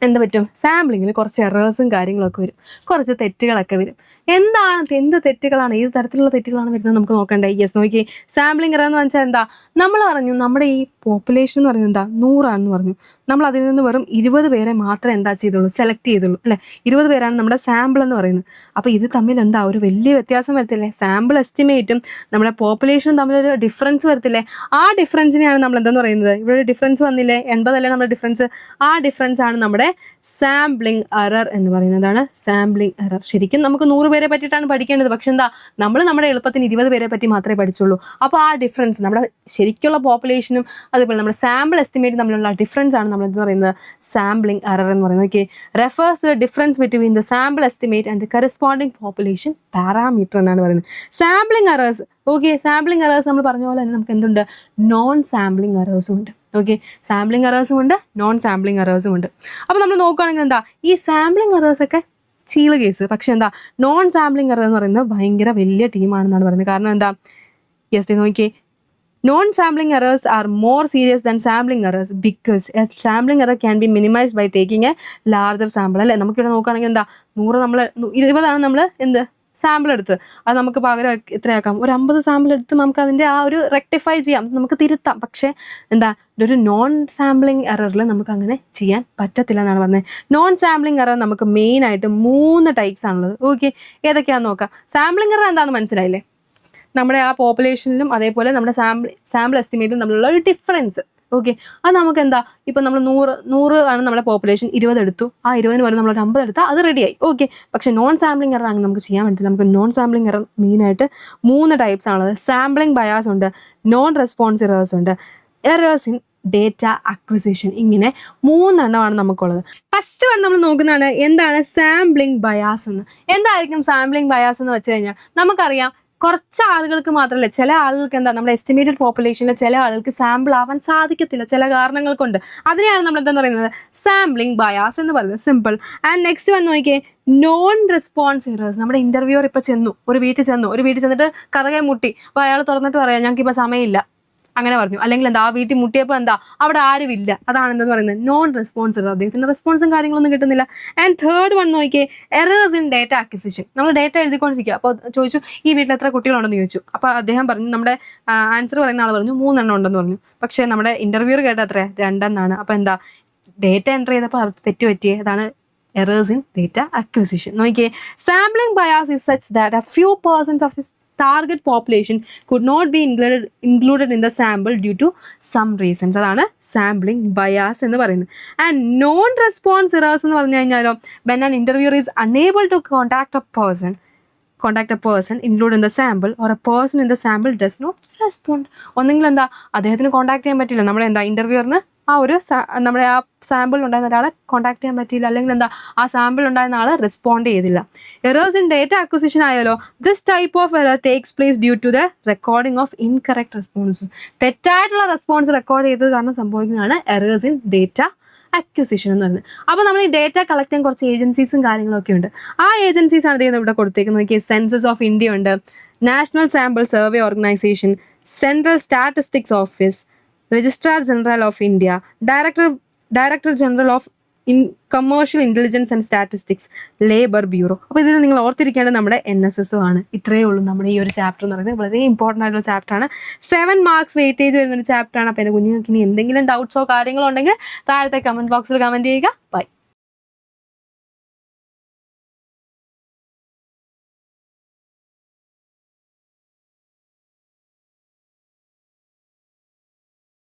എന്ത് പറ്റും? സാമ്പിളിങ്ങിൽ കുറച്ച് എറേഴ്സും കാര്യങ്ങളൊക്കെ വരും, കുറച്ച് തെറ്റുകളൊക്കെ വരും. എന്ത് തെറ്റുകളാണ്, ഏത് തരത്തിലുള്ള തെറ്റുകളാണ് വരുന്നത് നമുക്ക് നോക്കണ്ടേ? യെസ്, നോക്കി, സാമ്പിളിംഗ് എറർ എന്ന് വെച്ചാൽ എന്താ? നമ്മൾ പറഞ്ഞു നമ്മുടെ ഈ പോപ്പുലേഷൻ എന്ന് പറയുന്നത് എന്താ? 100 ആണെന്ന് പറഞ്ഞു. നമ്മൾ അതിൽ നിന്ന് വെറും 20 പേരെ മാത്രമേ എന്താ ചെയ്തുള്ളൂ? സെലക്ട് ചെയ്തുള്ളൂ അല്ലേ. 20 പേരാണ് നമ്മുടെ സാമ്പിൾ എന്ന് പറയുന്നത്. അപ്പോൾ ഇത് തമ്മിൽ എന്താ ഒരു വലിയ വ്യത്യാസം വരത്തില്ലേ? സാമ്പിൾ എസ്റ്റിമേറ്റും നമ്മുടെ പോപ്പുലേഷനും തമ്മിലൊരു ഡിഫറൻസ് വരത്തില്ലേ? ആ ഡിഫറൻസിനെയാണ് നമ്മൾ എന്താന്ന് പറയുന്നത്? ഇവിടെ ഒരു ഡിഫറൻസ് വന്നില്ലേ? 80 അല്ലേ നമ്മുടെ ഡിഫറൻസ്? ആ ഡിഫറൻസ് ആണ് നമ്മുടെ സാമ്പിളിംഗ് എറർ എന്ന് പറയുന്നതാണ്. സാമ്പിളിംഗ് എറർ ശരിക്കും നമുക്ക് 100 പേരെ പറ്റിയിട്ടാണ് പഠിക്കേണ്ടത്. പക്ഷെ എന്താ, നമ്മൾ നമ്മുടെ എളുപ്പത്തിന് 20 പേരെ പറ്റി മാത്രമേ പഠിച്ചുള്ളൂ. അപ്പോൾ ആ ഡിഫറൻസ് നമ്മുടെ ശരിക്കുള്ള പോപ്പുലേഷനും അതുപോലെ നമ്മുടെ സാമ്പിൾ എസ്റ്റിമേറ്റും തമ്മിലുള്ള ഡിഫറൻസ് ആണ് നമ്മൾ എന്ത് പറയുന്നത്? സാമ്പിളിംഗ് എറർ എന്ന് പറയുന്നത്. Okay, refers the difference between the sample estimate and the corresponding population parameter എന്നാണ് പറയുന്നത്. Sampling errors. Okay, sampling errors നമ്മൾ പറഞ്ഞ പോലെ തന്നെ നമുക്ക് എന്തുണ്ട്? നോൺ സാമ്പിളിംഗ് എറേഴ്സും ഉണ്ട്. ഓക്കെ, സാമ്പിളിംഗ് എറേഴ്സും ഉണ്ട്, നോൺ സാമ്പിളിംഗ് എറേഴ്സും ഉണ്ട്. അപ്പോൾ നമ്മൾ നോക്കുകയാണെങ്കിൽ എന്താ, ഈ സാമ്പിളിംഗ് എറേഴ്സൊക്കെ ചീള കേസ്. പക്ഷെ എന്താ, നോൺ സാമ്പിളിംഗ് എറർ എന്ന് പറയുന്നത് ഭയങ്കര വലിയ ടീമാണെന്നാണ് പറയുന്നത്. കാരണം എന്താ? യെസ്, നോക്കിയേ, non sampling errors are more serious than sampling errors because a sampling error can be minimised by taking a larger sample അല്ലേ. നമുക്കിവിടെ നോക്കുകയാണെങ്കിൽ എന്താ, 100 നമ്മൾ 20 നമ്മൾ എന്ത് സാമ്പിൾ എടുത്ത് അത് നമുക്ക് പകരം എത്രയാക്കാം? ഒരു 50 സാമ്പിൾ എടുത്ത് നമുക്ക് അതിൻ്റെ ആ ഒരു റെക്ടിഫൈ ചെയ്യാം, നമുക്ക് തിരുത്താം. പക്ഷേ എന്താ, ഒരു നോൺ സാമ്പിളിംഗ് എററിൽ നമുക്ക് അങ്ങനെ ചെയ്യാൻ പറ്റത്തില്ല എന്നാണ് പറഞ്ഞത്. നോൺ സാമ്പിളിംഗ് എറർ നമുക്ക് മെയിനായിട്ട് 3 ടൈപ്സ് ആണുള്ളത്. ഓക്കെ, ഏതൊക്കെയാണെന്ന് നോക്കാം. സാമ്പിളിംഗ് എറർ എന്താണെന്ന് മനസ്സിലായില്ലേ? നമ്മുടെ ആ പോപ്പുലേഷനിലും അതേപോലെ നമ്മുടെ സാമ്പിൾ എസ്റ്റിമേറ്റും തമ്മിലുള്ള ഒരു ഡിഫറൻസ്. ഓക്കെ, അത് നമുക്ക് എന്താ, ഇപ്പം നമ്മൾ 100 ആണ് നമ്മുടെ പോപ്പുലേഷൻ, 20 എടുത്തു, ആ 20 വരെ നമ്മളൊരു 50 എടുത്താൽ അത് റെഡിയായി. ഓക്കെ, പക്ഷേ നോൺ സാമ്പിളിംഗ് എറർ അങ്ങനെ നമുക്ക് ചെയ്യാൻ പറ്റില്ല. നമുക്ക് നോൺ സാമ്പിളിംഗ് എറർ മെയിനായിട്ട് 3 ടൈപ്സ് ആണുള്ളത്. സാമ്പിളിംഗ് ബയാസ് ഉണ്ട്, നോൺ റെസ്പോൺസ് എറേഴ്സ് ഉണ്ട്, എറേഴ്സ് ഇൻ ഡേറ്റ അക്വിസിഷൻ. ഇങ്ങനെ 3 എണ്ണമാണ് നമുക്കുള്ളത്. ഫസ്റ്റ് വൺ നമ്മൾ നോക്കുന്നതാണ് എന്താണ് സാമ്പിളിംഗ് ബയാസ് എന്ന്. എന്തായിരിക്കും സാമ്പിളിംഗ് ബയാസ് എന്ന് വെച്ച് കഴിഞ്ഞാൽ നമുക്കറിയാം കുറച്ച് ആളുകൾക്ക് മാത്രമല്ല, ചില ആളുകൾക്ക് എന്താ നമ്മുടെ എസ്റ്റിമേറ്റഡ് പോപ്പുലേഷനിൽ ചില ആളുകൾക്ക് സാമ്പിൾ ആവാൻ സാധിക്കത്തില്ല ചില കാരണങ്ങൾ കൊണ്ട്. അതിനെയാണ് നമ്മൾ എന്താ പറയുന്നത്, സാമ്പിളിംഗ് ബയാസ് എന്ന് പറയുന്നത്. സിമ്പിൾ. ആൻഡ് നെക്സ്റ്റ് വന്ന് നോക്കിയേ, നോൺ റെസ്പോൺസ് എറേഴ്സ്. നമ്മുടെ ഇന്റർവ്യൂവർ ഇപ്പൊ ഒരു വീട്ടിൽ ചെന്നിട്ട് കഥകെ മുട്ടി, അപ്പൊ അയാൾ തുറന്നിട്ട് പറയാം ഞങ്ങൾക്ക് ഇപ്പൊ സമയമില്ല അങ്ങനെ പറഞ്ഞു, അല്ലെങ്കിൽ എന്താ ആ വീട്ടിൽ മുട്ടിയപ്പോൾ എന്താ അവിടെ ആരുമില്ല, അതാണ് എന്താ പറയുന്നത് നോൺ റെസ്പോൺസ് എറർ. അദ്ദേഹത്തിന് റെസ്പോൺസും കാര്യങ്ങളൊന്നും കിട്ടുന്നില്ല. ആൻഡ് തേർഡ് വൺ നോക്കിയേ, എറേഴ്സ് ഇൻ ഡേറ്റ അക്വിസിഷൻ. നമ്മൾ ഡേറ്റ എഴുതിക്കൊണ്ടിരിക്കുക, അപ്പോൾ ചോദിച്ചു ഈ വീട്ടിൽ എത്ര കുട്ടികളുണ്ടെന്ന് ചോദിച്ചു, അപ്പോൾ അദ്ദേഹം പറഞ്ഞു, നമ്മുടെ ആൻസർ പറയുന്ന ആൾ പറഞ്ഞു 3 എണ്ണം ഉണ്ടെന്ന് പറഞ്ഞു. പക്ഷേ നമ്മുടെ ഇന്റർവ്യൂർ കേട്ട എത്ര 2 എന്നാണ്. അപ്പോൾ എന്താ ഡേറ്റ എൻ്റർ ചെയ്തപ്പോൾ തെറ്റ് പറ്റിയേ, അതാണ് errors in data acquisition. നോക്കിയേ, sampling bias is such that a few percent of this target population could not be included in the sample due to some reasons. അതാണ് sampling bias എന്ന് പറയുന്നത്. And non response errors എന്ന് പറഞ്ഞു കഴിഞ്ഞാലോ, when an interviewer is unable to contact a person included in the sample or a person in the sample does not respond. ഒന്നെങ്കിൽ എന്താ അദ്ദേഹത്തിന് contact ചെയ്യാൻ പറ്റില്ല, നമ്മുടെ എന്താ ഇന്റർവ്യൂറിന് നമ്മുടെ ആ സാമ്പിൾ ഉണ്ടായിരുന്ന ഒരാളെ കോൺടാക്ട് ചെയ്യാൻ പറ്റിയില്ല, അല്ലെങ്കിൽ എന്താ ആ സാമ്പിൾ ഉണ്ടായിരുന്ന ആൾ റെസ്പോണ്ട് ചെയ്തില്ല. എറേഴ്സ് ഇൻ ഡേറ്റ അക്വിസിഷൻ ആയാലോ, this type of error takes place due to the recording of incorrect responses. തെറ്റായിട്ടുള്ള റെസ്പോൺസ് റെക്കോർഡ് ചെയ്തത് കാരണം സംഭവിക്കുന്നതാണ് എറേഴ്സ് ഇൻ ഡേറ്റ അക്വിസിഷൻ എന്ന് പറയുന്നത്. അപ്പോൾ നമ്മൾ ഈ ഡേറ്റ കളക്ട് ചെയ്യാൻ കുറച്ച് ഏജൻസീസും കാര്യങ്ങളൊക്കെ ഉണ്ട്. ആ ഏജൻസീസ് ആണ് ഇവിടെ കൊടുത്തേക്കുന്നത്. നോക്കിയാൽ സെൻസസ് ഓഫ് ഇന്ത്യ ഉണ്ട്, national sample survey organisation, central statistics office, registrar general of India, director general of commercial intelligence and statistics, labour bureau. അപ്പോൾ ഇതിൽ നിങ്ങൾ ഓർത്തിരിക്കേണ്ടത് നമ്മുടെ NSS ആണ്. ഇത്രയേ ഉള്ളൂ നമ്മുടെ ഈ ഒരു ചാപ്റ്റർ എന്ന് പറയുന്നത്. വളരെ ഇമ്പോർട്ടൻ്റ് ആയിട്ടുള്ള ചാപ്റ്ററാണ്. 7 മാർക്സ് വെയിറ്റേജ് വരുന്ന ഒരു ചാപ്റ്ററാണ്. അപ്പോൾ എൻ്റെ കുഞ്ഞുങ്ങൾക്ക് ഇനി എന്തെങ്കിലും ഡൗട്ട്സോ കാര്യങ്ങളോ ഉണ്ടെങ്കിൽ താഴത്തെ കമൻറ്റ് ബോക്സിൽ കമൻറ്റ് ചെയ്യുക. ബൈ.